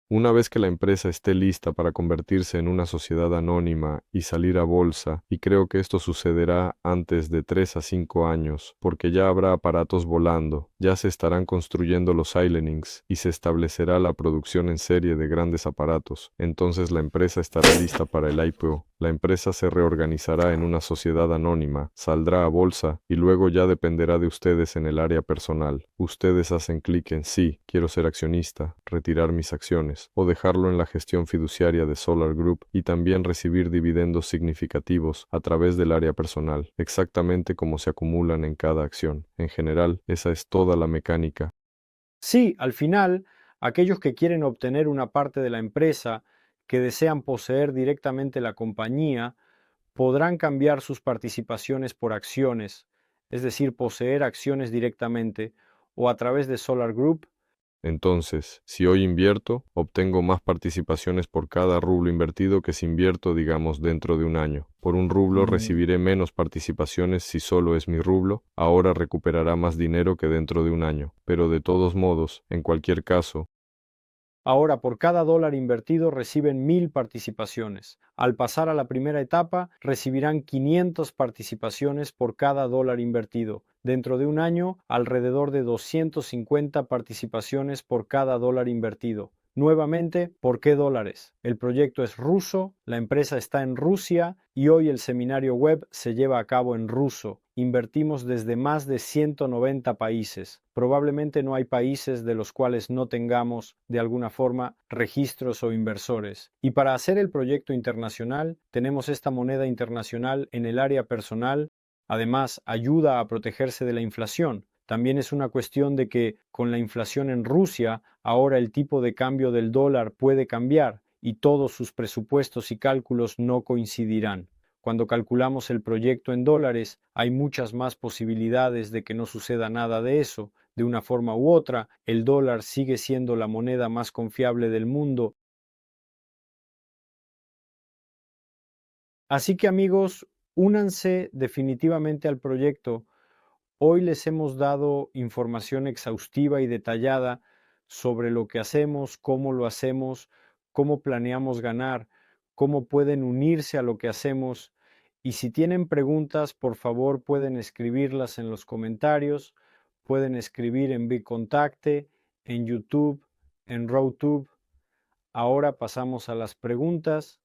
Una vez que la empresa esté lista para convertirse en una sociedad anónima y salir a bolsa, y creo que esto sucederá antes de 3 a 5 años, porque ya habrá aparatos volando, ya se estarán construyendo los Silenings y se establecerá la producción en serie de grandes aparatos, entonces la empresa estará lista para el IPO. La empresa se reorganizará en una sociedad anónima, saldrá a bolsa y luego ya dependerá de ustedes en el área personal. Ustedes hacen clic en sí, quiero ser accionista, retirar mis acciones, o dejarlo en la gestión fiduciaria de Solar Group y también recibir dividendos significativos a través del área personal, exactamente como se acumulan en cada acción. En general, esa es toda la mecánica. Sí, al final, aquellos que quieren obtener una parte de la empresa, que desean poseer directamente la compañía, podrán cambiar sus participaciones por acciones, es decir, poseer acciones directamente, o a través de Solar Group. Entonces, si hoy invierto, obtengo más participaciones por cada rublo invertido que si invierto, digamos, dentro de un año. Por un rublo recibiré menos participaciones si solo es mi rublo, ahora recuperará más dinero que dentro de un año. Pero de todos modos, en cualquier caso, Ahora, por cada dólar invertido reciben 1000 participaciones. Al pasar a la primera etapa, recibirán 500 participaciones por cada dólar invertido. Dentro de un año, alrededor de 250 participaciones por cada dólar invertido. Nuevamente, ¿por qué dólares? El proyecto es ruso, la empresa está en Rusia y hoy el seminario web se lleva a cabo en ruso. Invertimos desde más de 190 países. Probablemente no hay países de los cuales no tengamos, de alguna forma, registros o inversores. Y para hacer el proyecto internacional, tenemos esta moneda internacional en el área personal. Además, ayuda a protegerse de la inflación. También es una cuestión de que con la inflación en Rusia, ahora el tipo de cambio del dólar puede cambiar y todos sus presupuestos y cálculos no coincidirán. Cuando calculamos el proyecto en dólares, hay muchas más posibilidades de que no suceda nada de eso. De una forma u otra, el dólar sigue siendo la moneda más confiable del mundo. Así que amigos, únanse definitivamente al proyecto. Hoy les hemos dado información exhaustiva y detallada sobre lo que hacemos, cómo lo hacemos, cómo planeamos ganar, cómo pueden unirse a lo que hacemos. Y si tienen preguntas, por favor pueden escribirlas en los comentarios, pueden escribir en Bicontacte, en YouTube, en RoadTube. Ahora pasamos a las preguntas.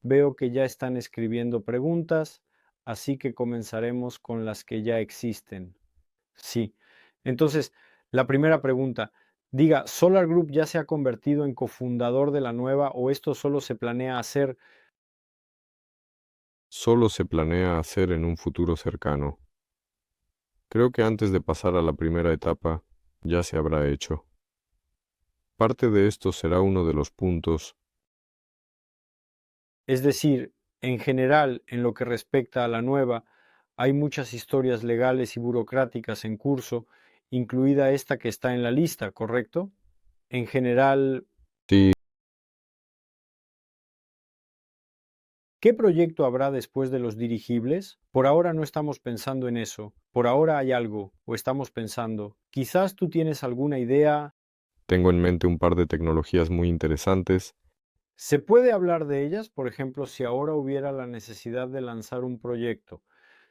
Veo que ya están escribiendo preguntas, así que comenzaremos con las que ya existen. Sí. Entonces, la primera pregunta, diga, ¿Solar Group ya se ha convertido en cofundador de la nueva o esto solo se planea hacer? Solo se planea hacer en un futuro cercano. Creo que antes de pasar a la primera etapa, ya se habrá hecho. Parte de esto será uno de los puntos. Es decir, en general, en lo que respecta a la nueva, hay muchas historias legales y burocráticas en curso, incluida esta que está en la lista, ¿correcto? En general, Sí, ¿qué proyecto habrá después de los dirigibles? Por ahora no estamos pensando en eso. Por ahora hay algo, o estamos pensando. Quizás tú tienes alguna idea. tengo en mente un par de tecnologías muy interesantes. ¿Se puede hablar de ellas? Por ejemplo, si ahora hubiera la necesidad de lanzar un proyecto.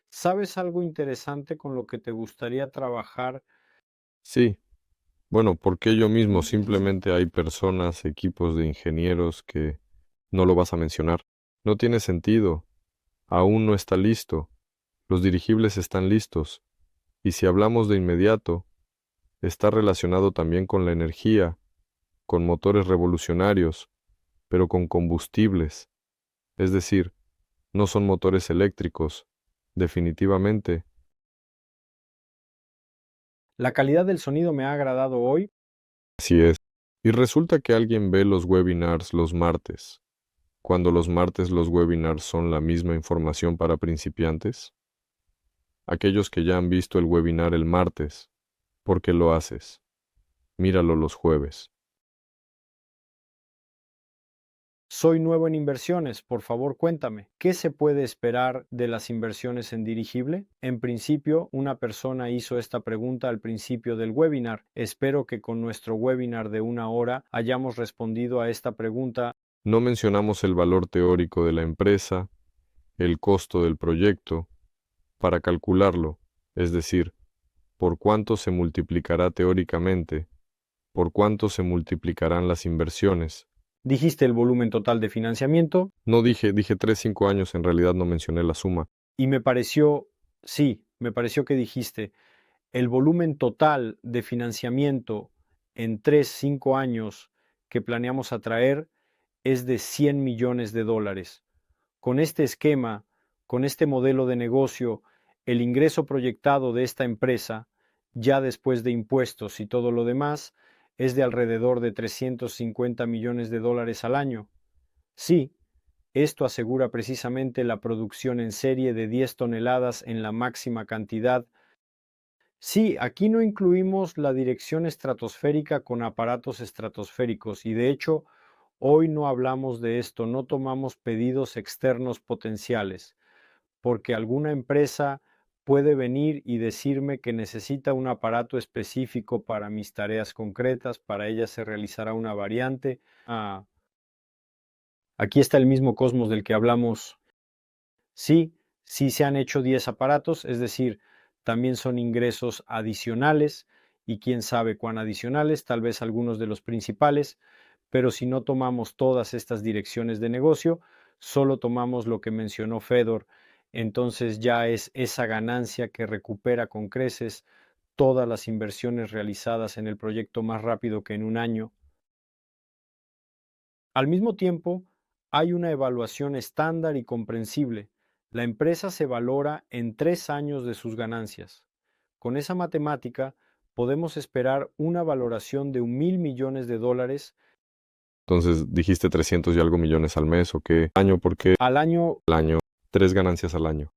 ¿Sabes algo interesante con lo que te gustaría trabajar? Sí, bueno, porque yo mismo simplemente hay personas, equipos de ingenieros que no lo vas a mencionar. No tiene sentido. Aún no está listo. Los dirigibles están listos. Y si hablamos de inmediato, está relacionado también con la energía, con motores revolucionarios, pero con combustibles. Es decir, no son motores eléctricos. Definitivamente. La calidad del sonido me ha agradado hoy. Así es. Y resulta que alguien ve los webinars los martes, cuando los martes los webinars son la misma información para principiantes. Aquellos que ya han visto el webinar el martes, ¿por qué lo haces? Míralo los jueves. Soy nuevo en inversiones, por favor cuéntame, ¿qué se puede esperar de las inversiones en dirigible? En principio, una persona hizo esta pregunta al principio del webinar. Espero que con nuestro webinar de 1 hora hayamos respondido a esta pregunta. No mencionamos el valor teórico de la empresa, el costo del proyecto, para calcularlo, es decir, por cuánto se multiplicará teóricamente, por cuánto se multiplicarán las inversiones. Dijiste el volumen total de financiamiento No dije 3, 5 años, en realidad no mencioné la suma. y me pareció que dijiste el volumen total de financiamiento en 3, 5 años que planeamos atraer es de $100 millones. Con este esquema, con este modelo de negocio, el ingreso proyectado de esta empresa, ya después de impuestos y todo lo demás, es de alrededor de $350 millones al año. Sí, esto asegura precisamente la producción en serie de 10 toneladas en la máxima cantidad. Sí, aquí no incluimos la dirección estratosférica con aparatos estratosféricos y de hecho hoy no hablamos de esto, no tomamos pedidos externos potenciales, porque alguna empresa puede venir y decirme que necesita un aparato específico para mis tareas concretas, para ella se realizará una variante. Aquí está el mismo Cosmos del que hablamos. Sí, sí se han hecho 10 aparatos, es decir, también son ingresos adicionales y quién sabe cuán adicionales, tal vez algunos de los principales, pero si no tomamos todas estas direcciones de negocio, solo tomamos lo que mencionó Fedor, entonces ya es esa ganancia que recupera con creces todas las inversiones realizadas en el proyecto más rápido que en un año. Al mismo tiempo, hay una evaluación estándar y comprensible. La empresa se valora en 3 años de sus ganancias. Con esa matemática, podemos esperar una valoración de $1,000 millones Entonces, dijiste 300 y algo millones al mes, ¿o qué? ¿Año? ¿Por qué al año. al año? 3 ganancias al año.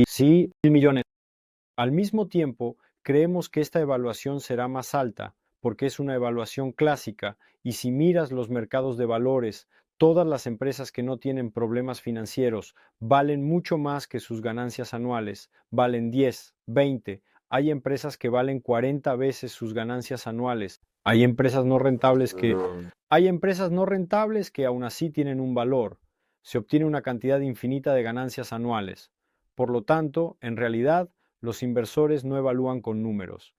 Sí, 1.000 millones. Al mismo tiempo, creemos que esta evaluación será más alta porque es una evaluación clásica y si miras los mercados de valores, todas las empresas que no tienen problemas financieros valen mucho más que sus ganancias anuales, valen 10, 20. Hay empresas que valen 40 veces sus ganancias anuales. Hay empresas no rentables que aún así tienen un valor. Se obtiene una cantidad infinita de ganancias anuales. Por lo tanto, en realidad, los inversores no evalúan con números.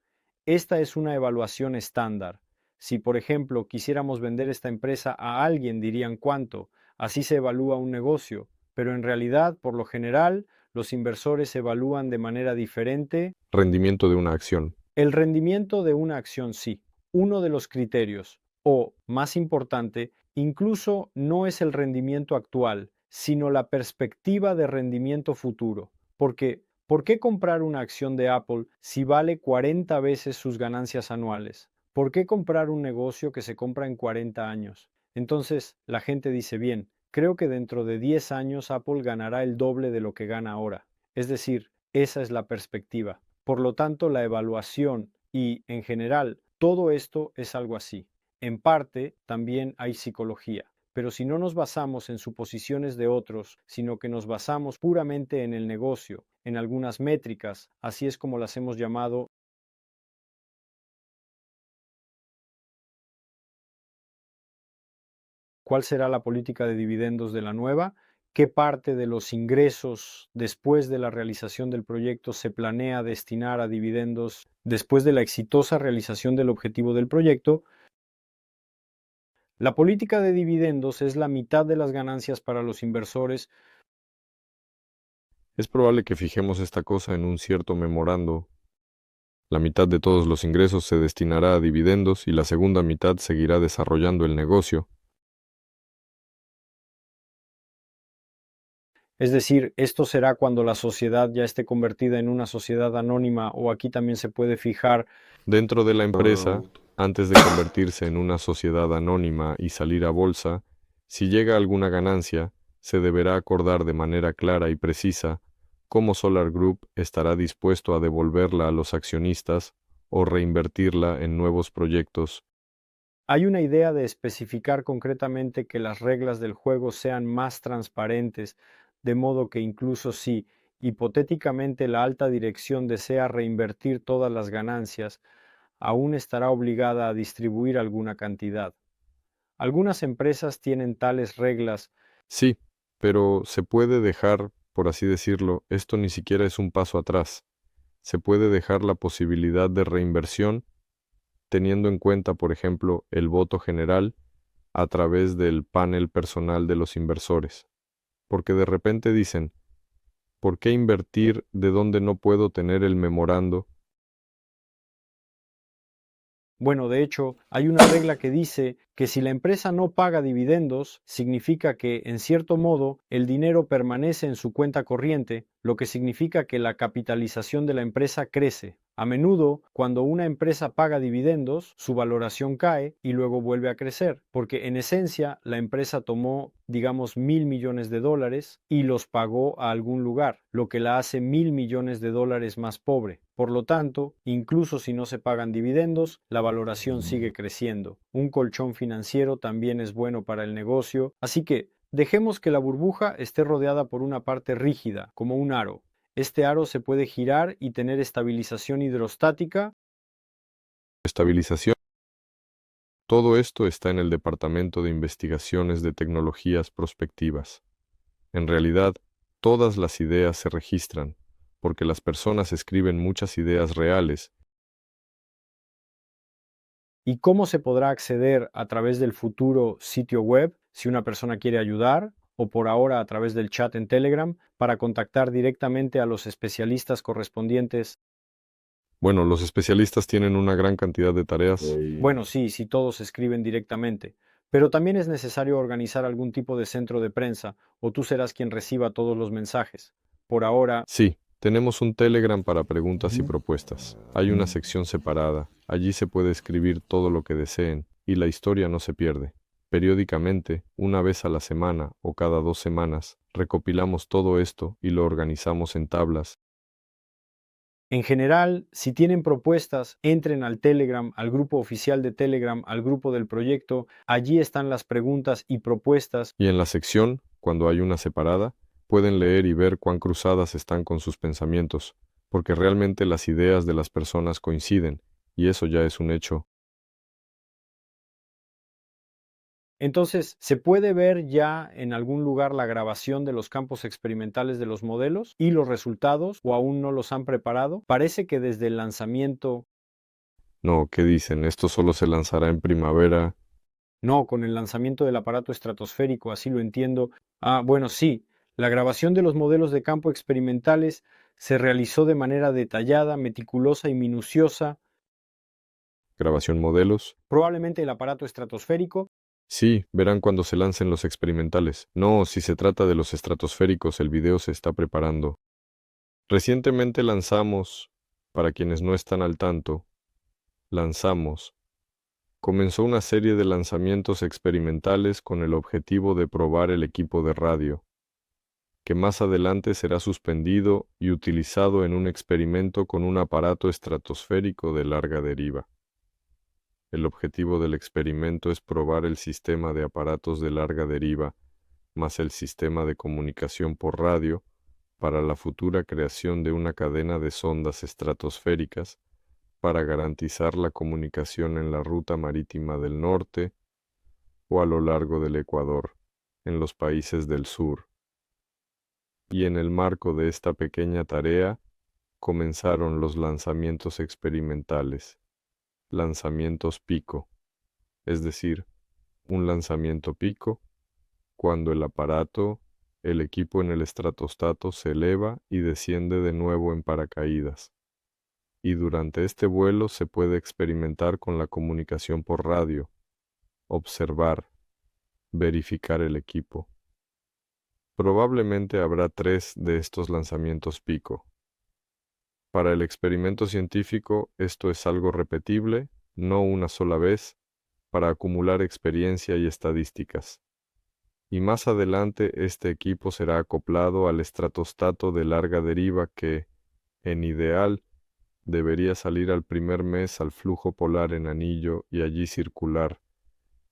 Esta es una evaluación estándar. Si, por ejemplo, quisiéramos vender esta empresa a alguien, dirían cuánto. Así se evalúa un negocio. Pero en realidad, por lo general, los inversores evalúan de manera diferente Rendimiento de una acción. el rendimiento de una acción, sí. Uno de los criterios, o, más importante, incluso no es el rendimiento actual, sino la perspectiva de rendimiento futuro. Porque, ¿por qué comprar una acción de Apple si vale 40 veces sus ganancias anuales? ¿Por qué comprar un negocio que se compra en 40 años? Entonces, la gente dice, bien, creo que dentro de 10 años Apple ganará el doble de lo que gana ahora. Es decir, esa es la perspectiva. Por lo tanto, la evaluación y, en general, todo esto es algo así. En parte, también hay psicología. Pero si no nos basamos en suposiciones de otros, sino que nos basamos puramente en el negocio, en algunas métricas, así es como las hemos llamado. ¿Cuál será la política de dividendos de la nueva? ¿Qué parte de los ingresos después de la realización del proyecto se planea destinar a dividendos después de la exitosa realización del objetivo del proyecto? La política de dividendos es la mitad de las ganancias para los inversores. Es probable que fijemos esta cosa en un cierto memorando. La mitad de todos los ingresos se destinará a dividendos y la segunda mitad seguirá desarrollando el negocio. Es decir, esto será cuando la sociedad ya esté convertida en una sociedad anónima o aquí también se puede fijar Dentro de la empresa, antes de convertirse en una sociedad anónima y salir a bolsa, si llega alguna ganancia, se deberá acordar de manera clara y precisa cómo Solar Group estará dispuesto a devolverla a los accionistas o reinvertirla en nuevos proyectos. Hay una idea de especificar concretamente que las reglas del juego sean más transparentes, de modo que incluso si, hipotéticamente, la alta dirección desea reinvertir todas las ganancias, aún estará obligada a distribuir alguna cantidad. Algunas empresas tienen tales reglas. Sí, pero se puede dejar, por así decirlo, esto ni siquiera es un paso atrás. Se puede dejar la posibilidad de reinversión teniendo en cuenta, por ejemplo, el voto general a través del panel personal de los inversores. Porque de repente dicen, ¿por qué invertir de donde no puedo tener el memorando? Bueno, de hecho, hay una regla que dice que si la empresa no paga dividendos, significa que, en cierto modo, el dinero permanece en su cuenta corriente, lo que significa que la capitalización de la empresa crece. A menudo, cuando una empresa paga dividendos, su valoración cae y luego vuelve a crecer, porque en esencia la empresa tomó, digamos, 1.000 millones de dólares y los pagó a algún lugar, lo que la hace 1.000 millones de dólares más pobre. Por lo tanto, incluso si no se pagan dividendos, la valoración sigue creciendo. Un colchón financiero también es bueno para el negocio, así que dejemos que la burbuja esté rodeada por una parte rígida, como un aro. Este aro se puede girar y tener estabilización hidrostática. Estabilización. Todo esto está en el Departamento de Investigaciones de Tecnologías Prospectivas. En realidad, todas las ideas se registran, porque las personas escriben muchas ideas reales. ¿Y cómo se podrá acceder a través del futuro sitio web si una persona quiere ayudar? O por ahora a través del chat en Telegram para contactar directamente a los especialistas correspondientes. Bueno, los especialistas tienen una gran cantidad de tareas. Bueno, sí, si todos escriben directamente. Pero también es necesario organizar algún tipo de centro de prensa, o tú serás quien reciba todos los mensajes. Por ahora, Sí, tenemos un Telegram para preguntas y propuestas. Hay una sección separada. Allí se puede escribir todo lo que deseen, y la historia no se pierde. Periódicamente, una vez a la semana o cada 2 semanas, recopilamos todo esto y lo organizamos en tablas. En general, si tienen propuestas, entren al Telegram, al grupo oficial de Telegram, al grupo del proyecto. Allí están las preguntas y propuestas. Y en la sección, cuando hay una separada, pueden leer y ver cuán cruzadas están con sus pensamientos, porque realmente las ideas de las personas coinciden, y eso ya es un hecho. Entonces, ¿se puede ver ya en algún lugar la grabación de los campos experimentales de los modelos y los resultados o aún no los han preparado? Parece que desde el lanzamiento, No, ¿qué dicen? Esto solo se lanzará en primavera. no, con el lanzamiento del aparato estratosférico, así lo entiendo. Ah, bueno, sí, la grabación de los modelos de campo experimentales se realizó de manera detallada, meticulosa y minuciosa. ¿Grabación modelos? Probablemente el aparato estratosférico. Sí, verán cuando se lancen los experimentales. No, si se trata de los estratosféricos, el video se está preparando. Recientemente lanzamos, para quienes no están al tanto, comenzó una serie de lanzamientos experimentales con el objetivo de probar el equipo de radio, que más adelante será suspendido y utilizado en un experimento con un aparato estratosférico de larga deriva. El objetivo del experimento es probar el sistema de aparatos de larga deriva más el sistema de comunicación por radio para la futura creación de una cadena de sondas estratosféricas para garantizar la comunicación en la ruta marítima del norte o a lo largo del Ecuador, en los países del sur. Y en el marco de esta pequeña tarea, comenzaron los lanzamientos experimentales, lanzamientos pico, es decir, un lanzamiento pico cuando el equipo en el estratostato se eleva y desciende de nuevo en paracaídas. Y durante este vuelo se puede experimentar con la comunicación por radio, observar, verificar el equipo. Probablemente habrá 3 de estos lanzamientos pico. Para el experimento científico esto es algo repetible, no una sola vez, para acumular experiencia y estadísticas. Y más adelante este equipo será acoplado al estratostato de larga deriva que, en ideal, debería salir al primer mes al flujo polar en anillo y allí circular,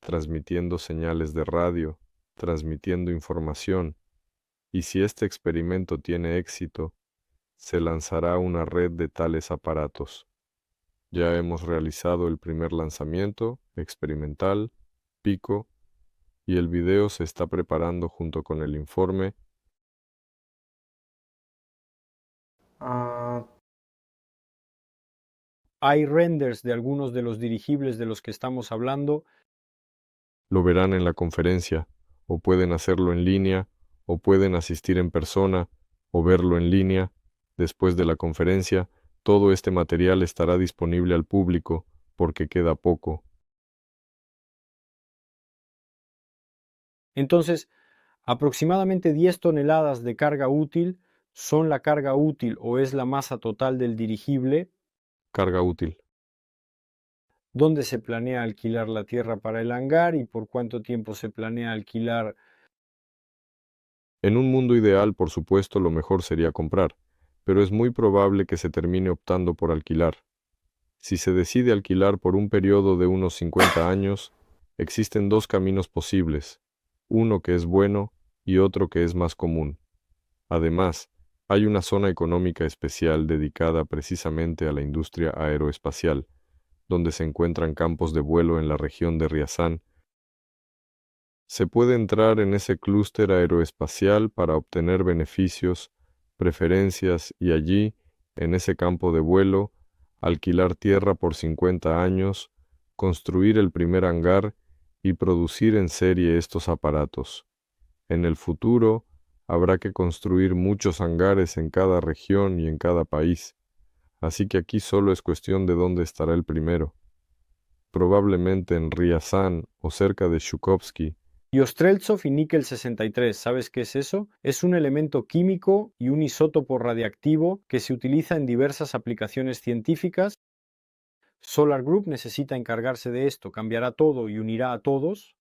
transmitiendo señales de radio, transmitiendo información, y si este experimento tiene éxito, se lanzará una red de tales aparatos. Ya hemos realizado el primer lanzamiento experimental, pico, y el video se está preparando junto con el informe. Hay renders de algunos de los dirigibles de los que estamos hablando. Lo verán en la conferencia, o pueden hacerlo en línea, o pueden asistir en persona, o verlo en línea. Después de la conferencia, todo este material estará disponible al público, porque queda poco. Entonces, aproximadamente 10 toneladas de carga útil son la carga útil o es la masa total del dirigible. Carga útil. ¿Dónde se planea alquilar la tierra para el hangar y por cuánto tiempo se planea alquilar? En un mundo ideal, por supuesto, lo mejor sería comprar, pero es muy probable que se termine optando por alquilar. Si se decide alquilar por un periodo de unos 50 años, existen 2 caminos posibles, uno que es bueno y otro que es más común. Además, hay una zona económica especial dedicada precisamente a la industria aeroespacial, donde se encuentran campos de vuelo en la región de Riazán. Se puede entrar en ese clúster aeroespacial para obtener beneficios, preferencias y allí, en ese campo de vuelo, alquilar tierra por 50 años, construir el primer hangar y producir en serie estos aparatos. En el futuro, habrá que construir muchos hangares en cada región y en cada país, así que aquí solo es cuestión de dónde estará el primero. Probablemente en Riazán o cerca de Shukovsky. Y Ostreltsov y níquel 63, ¿sabes qué es eso? Es un elemento químico y un isótopo radiactivo que se utiliza en diversas aplicaciones científicas. Solar Group necesita encargarse de esto, cambiará todo y unirá a todos.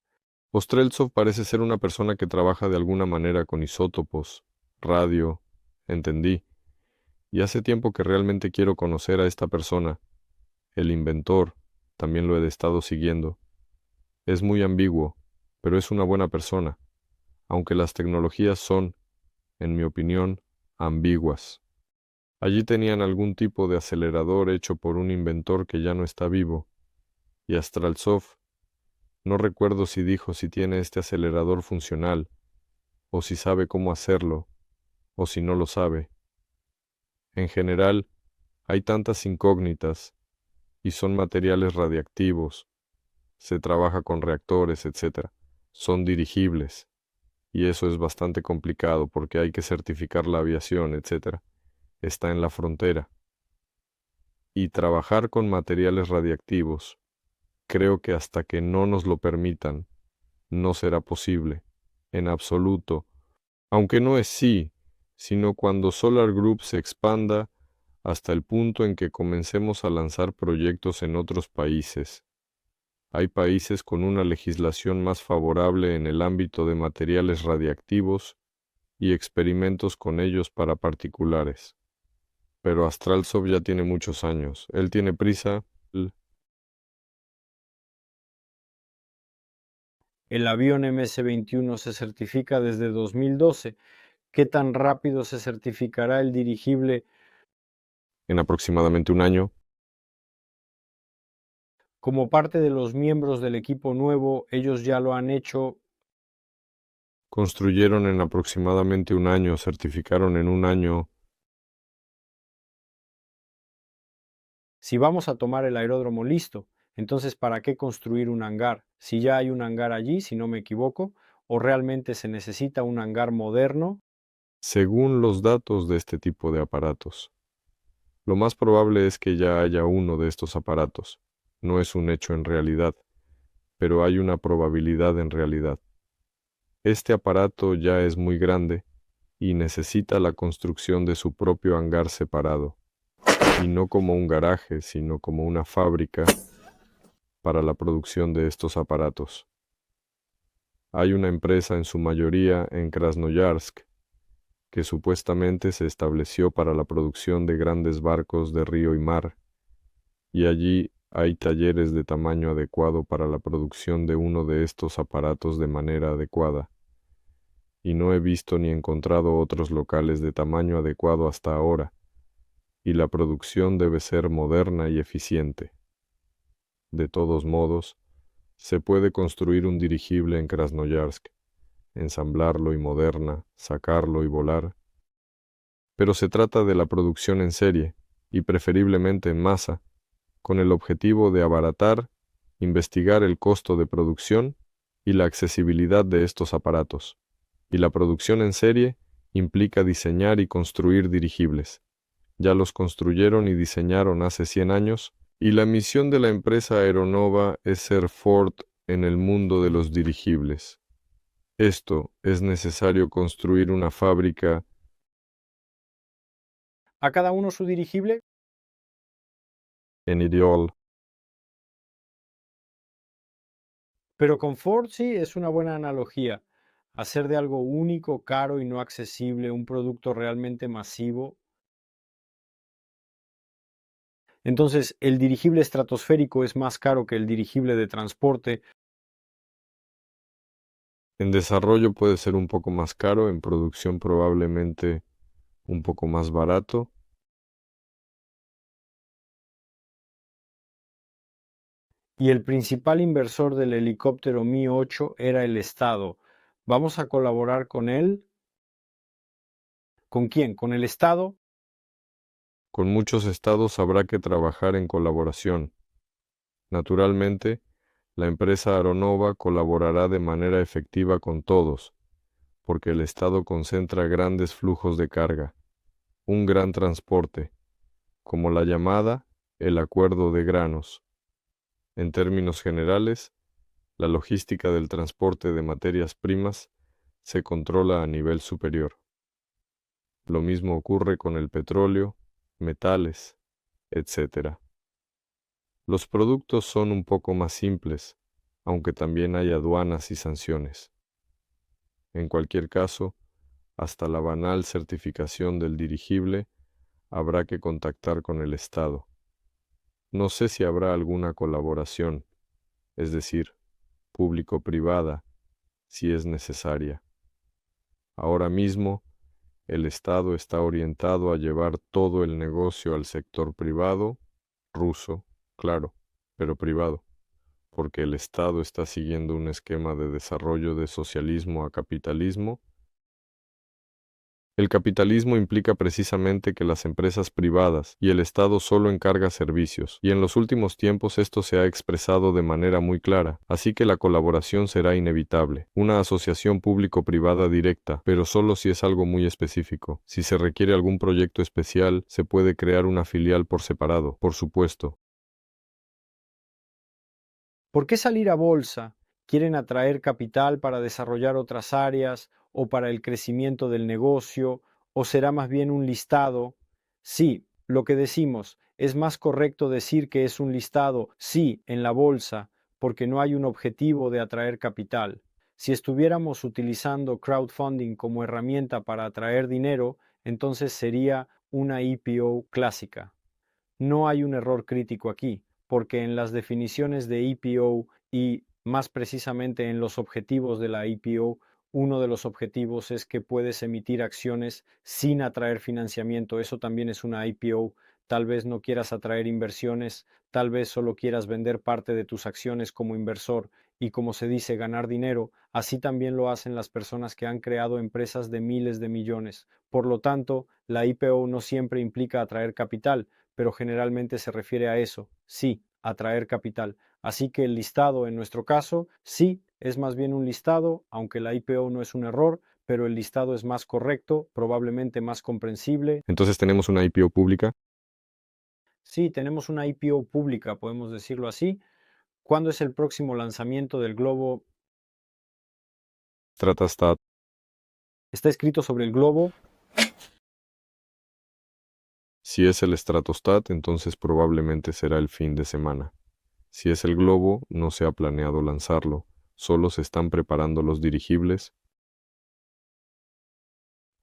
Ostreltsov parece ser una persona que trabaja de alguna manera con isótopos, radio, entendí, y hace tiempo que realmente quiero conocer a esta persona. El inventor, también lo he estado siguiendo. Es muy ambiguo, pero es una buena persona, aunque las tecnologías son, en mi opinión, ambiguas. Allí tenían algún tipo de acelerador hecho por un inventor que ya no está vivo, y Astralsov, no recuerdo si dijo si tiene este acelerador funcional, o si sabe cómo hacerlo, o si no lo sabe. En general, hay tantas incógnitas, y son materiales radiactivos, se trabaja con reactores, etc. Son dirigibles, y eso es bastante complicado porque hay que certificar la aviación, etc. Está en la frontera. Y trabajar con materiales radiactivos, creo que hasta que no nos lo permitan, no será posible, en absoluto, aunque no es sí, sino cuando Solar Group se expanda hasta el punto en que comencemos a lanzar proyectos en otros países. Hay países con una legislación más favorable en el ámbito de materiales radiactivos y experimentos con ellos para particulares. Pero Astralsov ya tiene muchos años. Él tiene prisa. El avión MS-21 se certifica desde 2012. ¿Qué tan rápido se certificará el dirigible? En aproximadamente un año. Como parte de los miembros del equipo nuevo, ellos ya lo han hecho. Construyeron en aproximadamente un año, certificaron en un año. Si vamos a tomar el aeródromo listo, entonces ¿para qué construir un hangar? Si ya hay un hangar allí, si no me equivoco, o realmente se necesita un hangar moderno. Según los datos de este tipo de aparatos, lo más probable es que ya haya uno de estos aparatos. No es un hecho en realidad, pero hay una probabilidad en realidad. Este aparato ya es muy grande y necesita la construcción de su propio hangar separado, y no como un garaje, sino como una fábrica para la producción de estos aparatos. Hay una empresa en su mayoría en Krasnoyarsk que supuestamente se estableció para la producción de grandes barcos de río y mar, y allí hay talleres de tamaño adecuado para la producción de uno de estos aparatos de manera adecuada, y no he visto ni encontrado otros locales de tamaño adecuado hasta ahora, y la producción debe ser moderna y eficiente. De todos modos, se puede construir un dirigible en Krasnoyarsk, ensamblarlo y moderna, sacarlo y volar, pero se trata de la producción en serie, y preferiblemente en masa, con el objetivo de abaratar, investigar el costo de producción y la accesibilidad de estos aparatos. Y la producción en serie implica diseñar y construir dirigibles. Ya los construyeron y diseñaron hace 100 años, y la misión de la empresa Aeronova es ser Ford en el mundo de los dirigibles. Esto es necesario construir una fábrica. ¿A cada uno su dirigible? En Ideol. Pero con Ford sí es una buena analogía. Hacer de algo único, caro y no accesible un producto realmente masivo. Entonces, el dirigible estratosférico es más caro que el dirigible de transporte. En desarrollo puede ser un poco más caro, en producción probablemente un poco más barato. Y el principal inversor del helicóptero Mi-8 era el Estado. ¿Vamos a colaborar con él? ¿Con quién? ¿Con el Estado? Con muchos estados habrá que trabajar en colaboración. Naturalmente, la empresa Aeronova colaborará de manera efectiva con todos, porque el Estado concentra grandes flujos de carga, un gran transporte, como la llamada el acuerdo de granos. En términos generales, la logística del transporte de materias primas se controla a nivel superior. Lo mismo ocurre con el petróleo, metales, etc. Los productos son un poco más simples, aunque también hay aduanas y sanciones. En cualquier caso, hasta la banal certificación del dirigible, habrá que contactar con el Estado. No sé si habrá alguna colaboración, es decir, público-privada, si es necesaria. Ahora mismo, el Estado está orientado a llevar todo el negocio al sector privado, ruso, claro, pero privado, porque el Estado está siguiendo un esquema de desarrollo de socialismo a capitalismo. El capitalismo implica precisamente que las empresas privadas y el Estado solo encarga servicios, y en los últimos tiempos esto se ha expresado de manera muy clara, así que la colaboración será inevitable. Una asociación público-privada directa, pero solo si es algo muy específico. Si se requiere algún proyecto especial, se puede crear una filial por separado, por supuesto. ¿Por qué salir a bolsa? ¿Quieren atraer capital para desarrollar otras áreas o para el crecimiento del negocio? ¿O será más bien un listado? Sí, lo que decimos, es más correcto decir que es un listado, sí, en la bolsa, porque no hay un objetivo de atraer capital. Si estuviéramos utilizando crowdfunding como herramienta para atraer dinero, entonces sería una IPO clásica. No hay un error crítico aquí, porque en las definiciones de IPO y más precisamente en los objetivos de la IPO, uno de los objetivos es que puedes emitir acciones sin atraer financiamiento. Eso también es una IPO. Tal vez no quieras atraer inversiones, tal vez solo quieras vender parte de tus acciones como inversor y, como se dice, ganar dinero. Así también lo hacen las personas que han creado empresas de miles de millones. Por lo tanto, la IPO no siempre implica atraer capital, pero generalmente se refiere a eso, sí, atraer capital. Así que el listado en nuestro caso, sí, es más bien un listado, aunque la IPO no es un error, pero el listado es más correcto, probablemente más comprensible. Entonces tenemos una IPO pública. Sí, tenemos una IPO pública, podemos decirlo así. ¿Cuándo es el próximo lanzamiento del globo? Stratastat. Está escrito sobre el globo. Si es el Stratostat, entonces probablemente será el fin de semana. Si es el globo, no se ha planeado lanzarlo, solo se están preparando los dirigibles.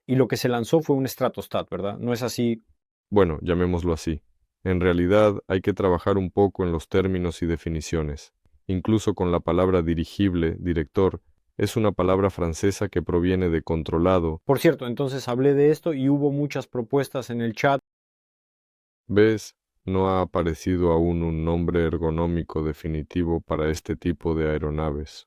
Y lo que se lanzó fue un Stratostat, ¿verdad? No es así. Bueno, llamémoslo así. En realidad hay que trabajar un poco en los términos y definiciones. Incluso con la palabra dirigible, director, es una palabra francesa que proviene de controlado. Por cierto, entonces hablé de esto y hubo muchas propuestas en el chat. ¿Ves? No ha aparecido aún un nombre ergonómico definitivo para este tipo de aeronaves.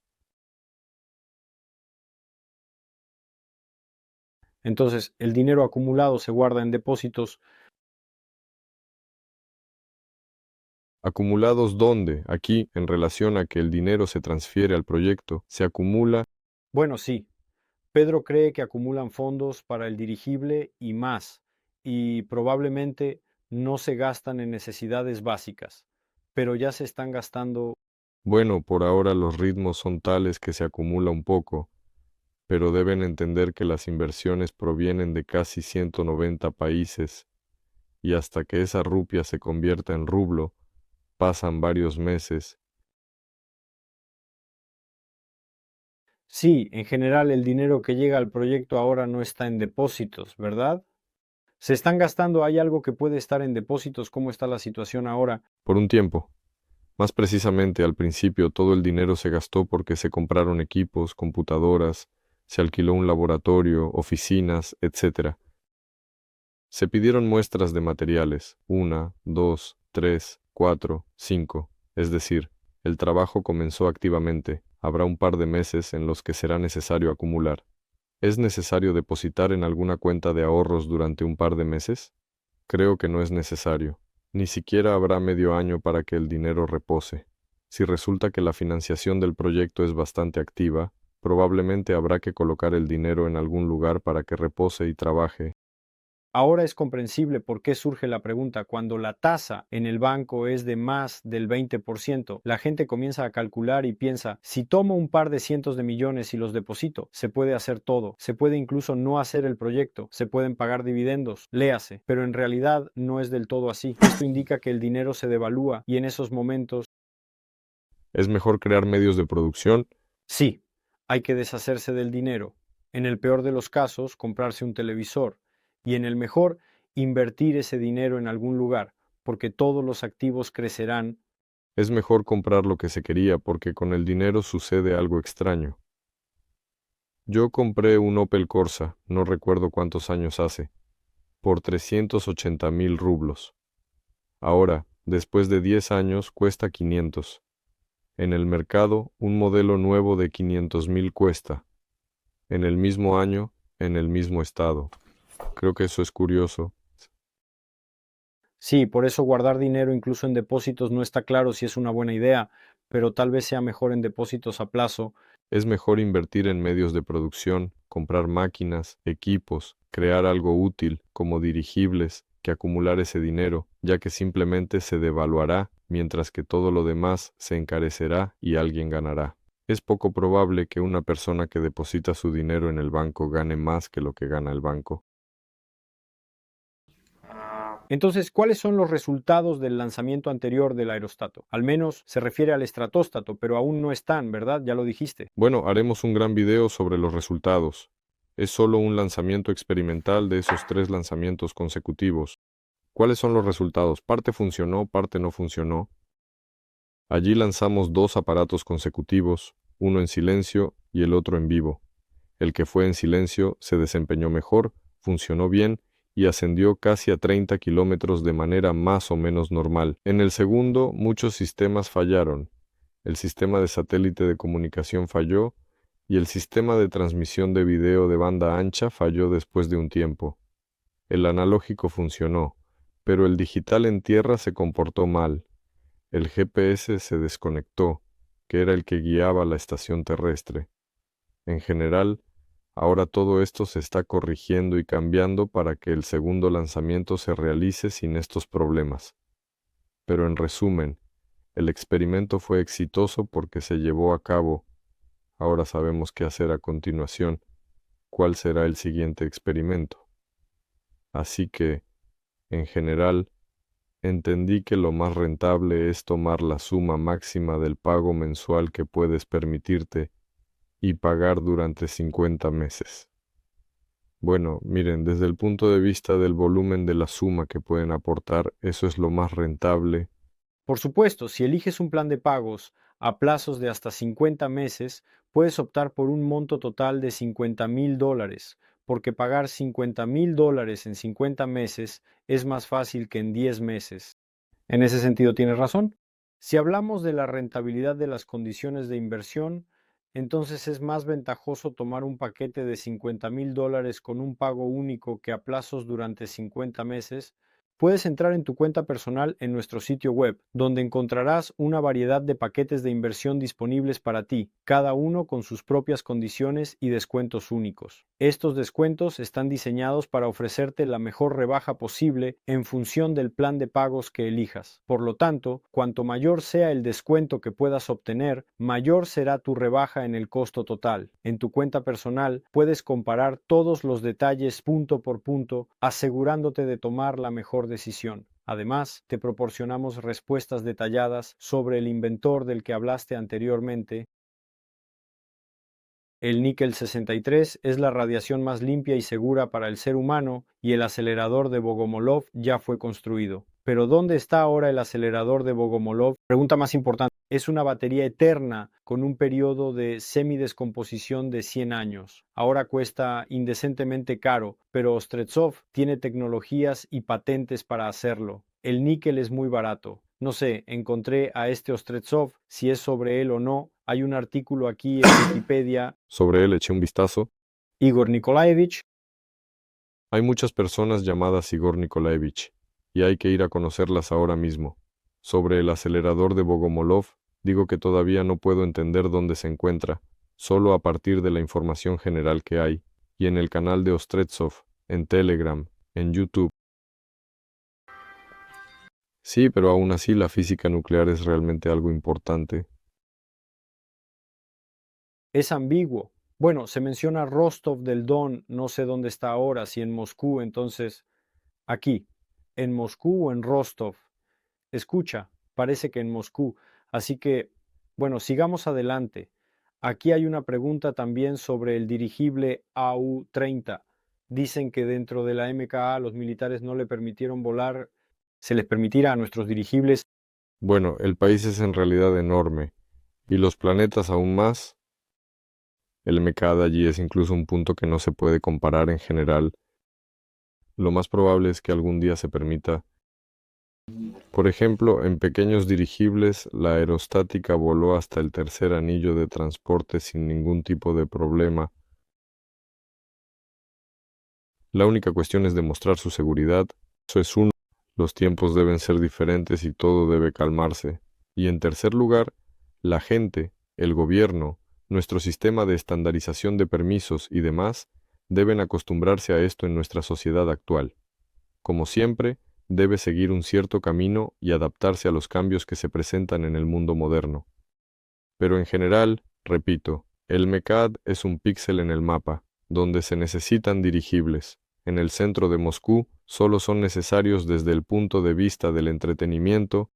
Entonces, el dinero acumulado se guarda en depósitos. ¿Acumulados dónde? Aquí, en relación a que el dinero se transfiere al proyecto, se acumula. Bueno, sí, Pedro cree que acumulan fondos para el dirigible y más, y probablemente no se gastan en necesidades básicas, pero ya se están gastando. Bueno, por ahora los ritmos son tales que se acumula un poco, pero deben entender que las inversiones provienen de casi 190 países, y hasta que esa rupia se convierta en rublo, pasan varios meses. Sí, en general el dinero que llega al proyecto ahora no está en depósitos, ¿verdad? Se están gastando, hay algo que puede estar en depósitos, ¿cómo está la situación ahora? Por un tiempo. Más precisamente, al principio todo el dinero se gastó porque se compraron equipos, computadoras, se alquiló un laboratorio, oficinas, etc. Se pidieron muestras de materiales, 1, 2, 3, 4, 5. Es decir, el trabajo comenzó activamente. Habrá un par de meses en los que será necesario acumular. ¿Es necesario depositar en alguna cuenta de ahorros durante un par de meses? Creo que no es necesario. Ni siquiera habrá medio año para que el dinero repose. Si resulta que la financiación del proyecto es bastante activa, probablemente habrá que colocar el dinero en algún lugar para que repose y trabaje. Ahora es comprensible por qué surge la pregunta. Cuando la tasa en el banco es de más del 20%, la gente comienza a calcular y piensa, si tomo un par de cientos de millones y los deposito, se puede hacer todo, se puede incluso no hacer el proyecto, se pueden pagar dividendos, léase, pero en realidad no es del todo así. Esto indica que el dinero se devalúa y en esos momentos ¿Es mejor crear medios de producción? Sí, hay que deshacerse del dinero. En el peor de los casos, comprarse un televisor. Y en el mejor, invertir ese dinero en algún lugar, porque todos los activos crecerán. Es mejor comprar lo que se quería porque con el dinero sucede algo extraño. Yo compré un Opel Corsa, no recuerdo cuántos años hace, por 380.000 rublos. Ahora, después de 10 años, cuesta 500. En el mercado, un modelo nuevo de 500.000 cuesta. En el mismo año, en el mismo estado. Creo que eso es curioso. Sí, por eso guardar dinero incluso en depósitos no está claro si es una buena idea, pero tal vez sea mejor en depósitos a plazo. Es mejor invertir en medios de producción, comprar máquinas, equipos, crear algo útil, como dirigibles, que acumular ese dinero, ya que simplemente se devaluará, mientras que todo lo demás se encarecerá y alguien ganará. Es poco probable que una persona que deposita su dinero en el banco gane más que lo que gana el banco. Entonces, ¿cuáles son los resultados del lanzamiento anterior del aerostato? Al menos se refiere al estratóstato, pero aún no están, ¿verdad? Ya lo dijiste. Bueno, haremos un gran video sobre los resultados. Es solo un lanzamiento experimental de esos 3 lanzamientos consecutivos. ¿Cuáles son los resultados? Parte funcionó, parte no funcionó. Allí lanzamos 2 aparatos consecutivos, uno en silencio y el otro en vivo. El que fue en silencio se desempeñó mejor, funcionó bien y ascendió casi a 30 kilómetros de manera más o menos normal. En el segundo, muchos sistemas fallaron. El sistema de satélite de comunicación falló y el sistema de transmisión de video de banda ancha falló después de un tiempo. El analógico funcionó, pero el digital en tierra se comportó mal. El GPS se desconectó, que era el que guiaba la estación terrestre. En general, ahora todo esto se está corrigiendo y cambiando para que el segundo lanzamiento se realice sin estos problemas. Pero en resumen, el experimento fue exitoso porque se llevó a cabo. Ahora sabemos qué hacer a continuación, cuál será el siguiente experimento. Así que, en general, entendí que lo más rentable es tomar la suma máxima del pago mensual que puedes permitirte y pagar durante 50 meses. Bueno, miren, desde el punto de vista del volumen de la suma que pueden aportar, eso es lo más rentable. Por supuesto, si eliges un plan de pagos a plazos de hasta 50 meses, puedes optar por un monto total de $50,000, porque pagar $50,000 en 50 meses es más fácil que en 10 meses. En ese sentido tienes razón. Si hablamos de la rentabilidad de las condiciones de inversión, entonces es más ventajoso tomar un paquete de $50,000 con un pago único que a plazos durante 50 meses. Puedes entrar en tu cuenta personal en nuestro sitio web, donde encontrarás una variedad de paquetes de inversión disponibles para ti, cada uno con sus propias condiciones y descuentos únicos. Estos descuentos están diseñados para ofrecerte la mejor rebaja posible en función del plan de pagos que elijas. Por lo tanto, cuanto mayor sea el descuento que puedas obtener, mayor será tu rebaja en el costo total. En tu cuenta personal puedes comparar todos los detalles punto por punto, asegurándote de tomar la mejor decisión. Además, te proporcionamos respuestas detalladas sobre el inventor del que hablaste anteriormente. El níquel 63 es la radiación más limpia y segura para el ser humano y el acelerador de Bogomolov ya fue construido. Pero ¿dónde está ahora el acelerador de Bogomolov? Pregunta más importante. Es una batería eterna con un periodo de semidescomposición de 100 años. Ahora cuesta indecentemente caro, pero Ostretsov tiene tecnologías y patentes para hacerlo. El níquel es muy barato. No sé, encontré a este Ostretsov, si es sobre él o no. Hay un artículo aquí en Wikipedia. Sobre él eché un vistazo. Igor Nikolaevich. Hay muchas personas llamadas Igor Nikolaevich, y hay que ir a conocerlas ahora mismo. Sobre el acelerador de Bogomolov, digo que todavía no puedo entender dónde se encuentra, solo a partir de la información general que hay, y en el canal de Ostretsov, en Telegram, en YouTube. Sí, pero aún así la física nuclear es realmente algo importante. Es ambiguo. Bueno, se menciona Rostov del Don, no sé dónde está ahora, si en Moscú, entonces aquí, en Moscú o en Rostov. Escucha, parece que en Moscú, así que Bueno, sigamos adelante. Aquí hay una pregunta también sobre el dirigible AU-30. Dicen que dentro de la MKA los militares no le permitieron volar, se les permitirá a nuestros dirigibles. Bueno, el país es en realidad enorme, y los planetas aún más. El MK de allí es incluso un punto que no se puede comparar en general. Lo más probable es que algún día se permita. Por ejemplo, en pequeños dirigibles, la aerostática voló hasta el tercer anillo de transporte sin ningún tipo de problema. La única cuestión es demostrar su seguridad. Eso es uno. Los tiempos deben ser diferentes y todo debe calmarse. Y en tercer lugar, la gente, el gobierno, nuestro sistema de estandarización de permisos y demás deben acostumbrarse a esto en nuestra sociedad actual. Como siempre, debe seguir un cierto camino y adaptarse a los cambios que se presentan en el mundo moderno. Pero en general, repito, el MECAD es un píxel en el mapa, donde se necesitan dirigibles. En el centro de Moscú solo son necesarios desde el punto de vista del entretenimiento.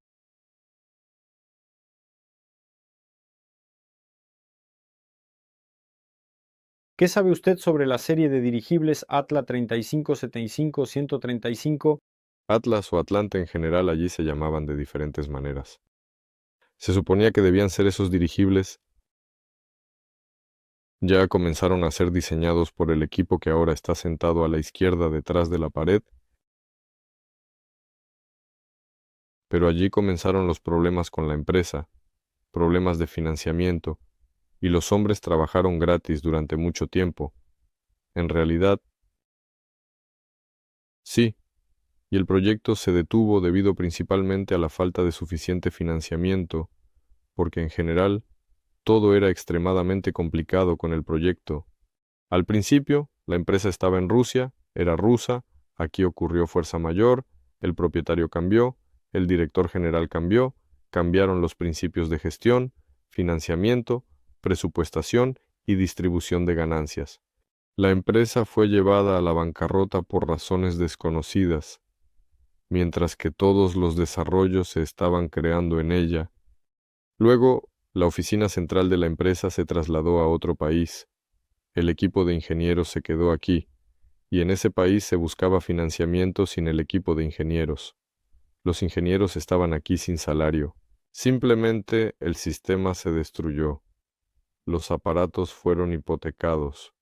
¿Qué sabe usted sobre la serie de dirigibles Atla 3575-135? Atlas o Atlante en general allí se llamaban de diferentes maneras. Se suponía que debían ser esos dirigibles. Ya comenzaron a ser diseñados por el equipo que ahora está sentado a la izquierda detrás de la pared. Pero allí comenzaron los problemas con la empresa, problemas de financiamiento, y los hombres trabajaron gratis durante mucho tiempo. En realidad, sí, y el proyecto se detuvo debido principalmente a la falta de suficiente financiamiento, porque en general todo era extremadamente complicado con el proyecto. Al principio, la empresa estaba en Rusia, era rusa, aquí ocurrió fuerza mayor, el propietario cambió, el director general cambió, cambiaron los principios de gestión, financiamiento, presupuestación y distribución de ganancias. La empresa fue llevada a la bancarrota por razones desconocidas, mientras que todos los desarrollos se estaban creando en ella. Luego, la oficina central de la empresa se trasladó a otro país. El equipo de ingenieros se quedó aquí, y en ese país se buscaba financiamiento sin el equipo de ingenieros. Los ingenieros estaban aquí sin salario. Simplemente el sistema se destruyó. Los aparatos fueron hipotecados.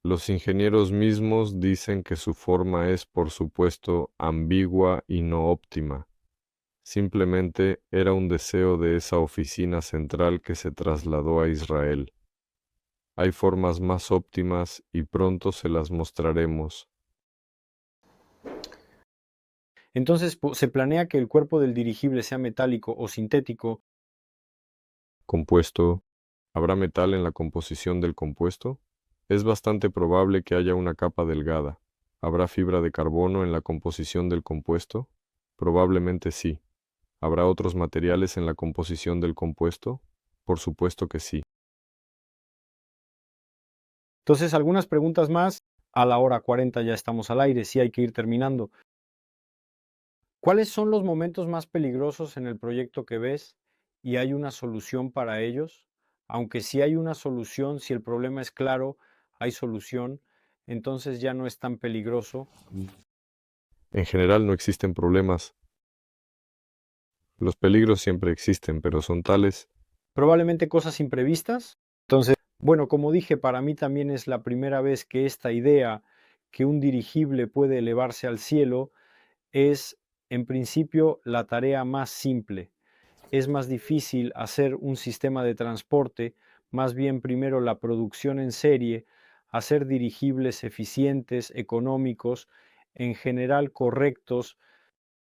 Los ingenieros mismos dicen que su forma es, por supuesto, ambigua y no óptima. Simplemente era un deseo de esa oficina central que se trasladó a Israel. Hay formas más óptimas y pronto se las mostraremos. Entonces, se planea que el cuerpo del dirigible sea metálico o sintético. Compuesto. ¿Habrá metal en la composición del compuesto? Es bastante probable que haya una capa delgada. ¿Habrá fibra de carbono en la composición del compuesto? Probablemente sí. ¿Habrá otros materiales en la composición del compuesto? Por supuesto que sí. Entonces, algunas preguntas más. A la hora 40 ya estamos al aire, sí hay que ir terminando. ¿Cuáles son los momentos más peligrosos en el proyecto que ves y hay una solución para ellos? Aunque sí hay una solución, si el problema es claro, hay solución, entonces ya no es tan peligroso. En general no existen problemas. Los peligros siempre existen, pero son tales. Probablemente cosas imprevistas. Entonces, bueno, como dije, para mí también es la primera vez que esta idea que un dirigible puede elevarse al cielo es, en principio, la tarea más simple. Es más difícil hacer un sistema de transporte, más bien primero la producción en serie, hacer dirigibles eficientes, económicos, en general correctos.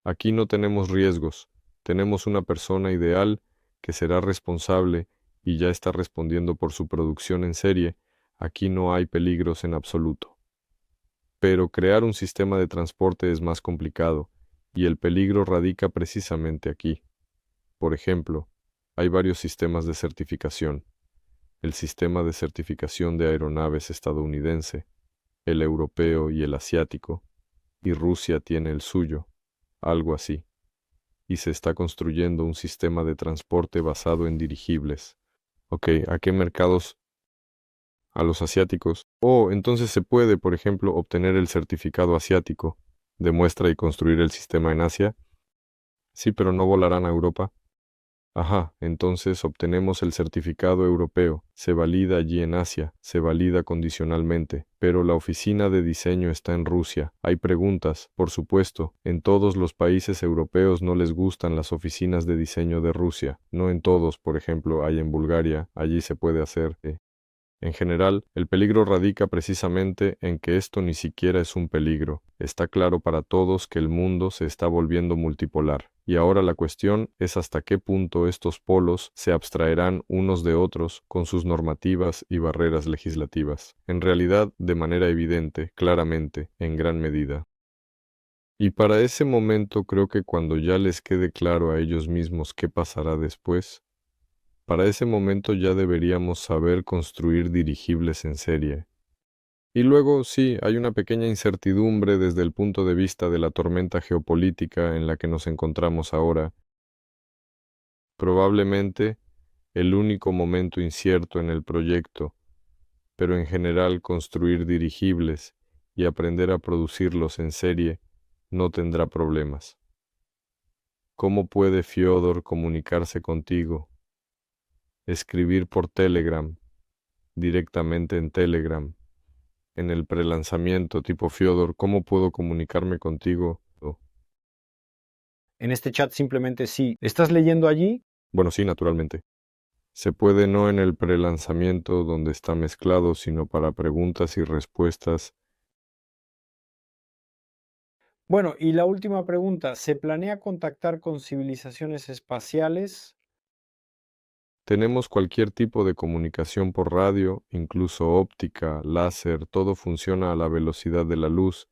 Aquí no tenemos riesgos. Tenemos una persona ideal que será responsable y ya está respondiendo por su producción en serie. Aquí no hay peligros en absoluto. Pero crear un sistema de transporte es más complicado, y el peligro radica precisamente aquí. Por ejemplo, hay varios sistemas de certificación. El sistema de certificación de aeronaves estadounidense, el europeo y el asiático, y Rusia tiene el suyo, algo así. y se está construyendo un sistema de transporte basado en dirigibles. Ok, ¿a qué mercados? A los asiáticos. Oh, entonces se puede, por ejemplo, obtener el certificado asiático. ¿Demuestra y construir el sistema en Asia? Sí, pero no volarán a Europa. Ajá, entonces obtenemos el certificado europeo, se valida allí en Asia, se valida condicionalmente, pero la oficina de diseño está en Rusia. Hay preguntas, por supuesto, en todos los países europeos no les gustan las oficinas de diseño de Rusia, no en todos, por ejemplo, hay en Bulgaria, allí se puede hacer. En general, el peligro radica precisamente en que esto ni siquiera es un peligro. Está claro para todos que el mundo se está volviendo multipolar. Y ahora la cuestión es hasta qué punto estos polos se abstraerán unos de otros con sus normativas y barreras legislativas. En realidad, de manera evidente, claramente, en gran medida. Y para ese momento creo que cuando ya les quede claro a ellos mismos qué pasará después, para ese momento ya deberíamos saber construir dirigibles en serie. Y luego, sí, hay una pequeña incertidumbre desde el punto de vista de la tormenta geopolítica en la que nos encontramos ahora. Probablemente el único momento incierto en el proyecto, pero en general construir dirigibles y aprender a producirlos en serie no tendrá problemas. ¿Cómo puede Fyodor comunicarse contigo? Escribir por Telegram, directamente en Telegram, en el prelanzamiento tipo Fyodor, ¿cómo puedo comunicarme contigo? En este chat simplemente sí. ¿Estás leyendo allí? Bueno, sí, naturalmente. Se puede no en el prelanzamiento donde está mezclado, sino para preguntas y respuestas. Bueno, y la última pregunta, ¿se planea contactar con civilizaciones espaciales? Tenemos cualquier tipo de comunicación por radio, incluso óptica, láser, todo funciona a la velocidad de la luz,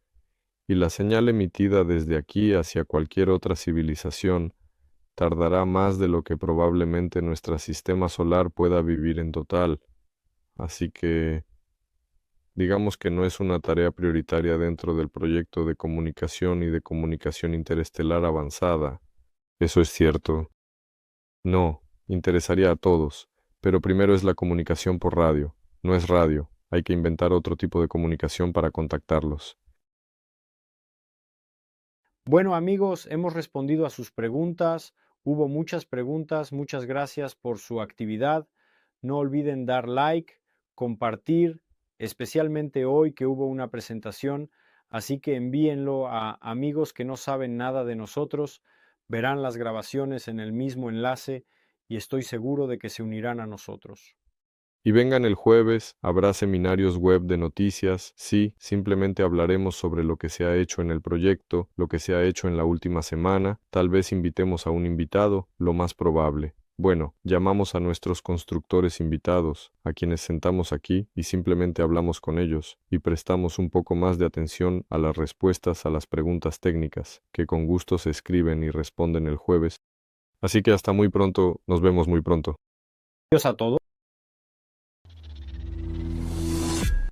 y la señal emitida desde aquí hacia cualquier otra civilización tardará más de lo que probablemente nuestro sistema solar pueda vivir en total. Así que, digamos que no es una tarea prioritaria dentro del proyecto de comunicación y de comunicación interestelar avanzada. Eso es cierto. No, interesaría a todos, pero primero es la comunicación por radio. No es radio, hay que inventar otro tipo de comunicación para contactarlos. Bueno, amigos, hemos respondido a sus preguntas. Hubo muchas preguntas. Muchas gracias por su actividad. No olviden dar like, compartir, especialmente hoy que hubo una presentación. Así que envíenlo a amigos que no saben nada de nosotros. Verán las grabaciones en el mismo enlace y estoy seguro de que se unirán a nosotros. Y vengan el jueves, habrá seminarios web de noticias, sí, simplemente hablaremos sobre lo que se ha hecho en el proyecto, lo que se ha hecho en la última semana, tal vez invitemos a un invitado, lo más probable. Bueno, llamamos a nuestros constructores invitados, a quienes sentamos aquí y simplemente hablamos con ellos, y prestamos un poco más de atención a las respuestas a las preguntas técnicas, que con gusto se escriben y responden el jueves. Así que hasta muy pronto, nos vemos muy pronto. Adiós a todos.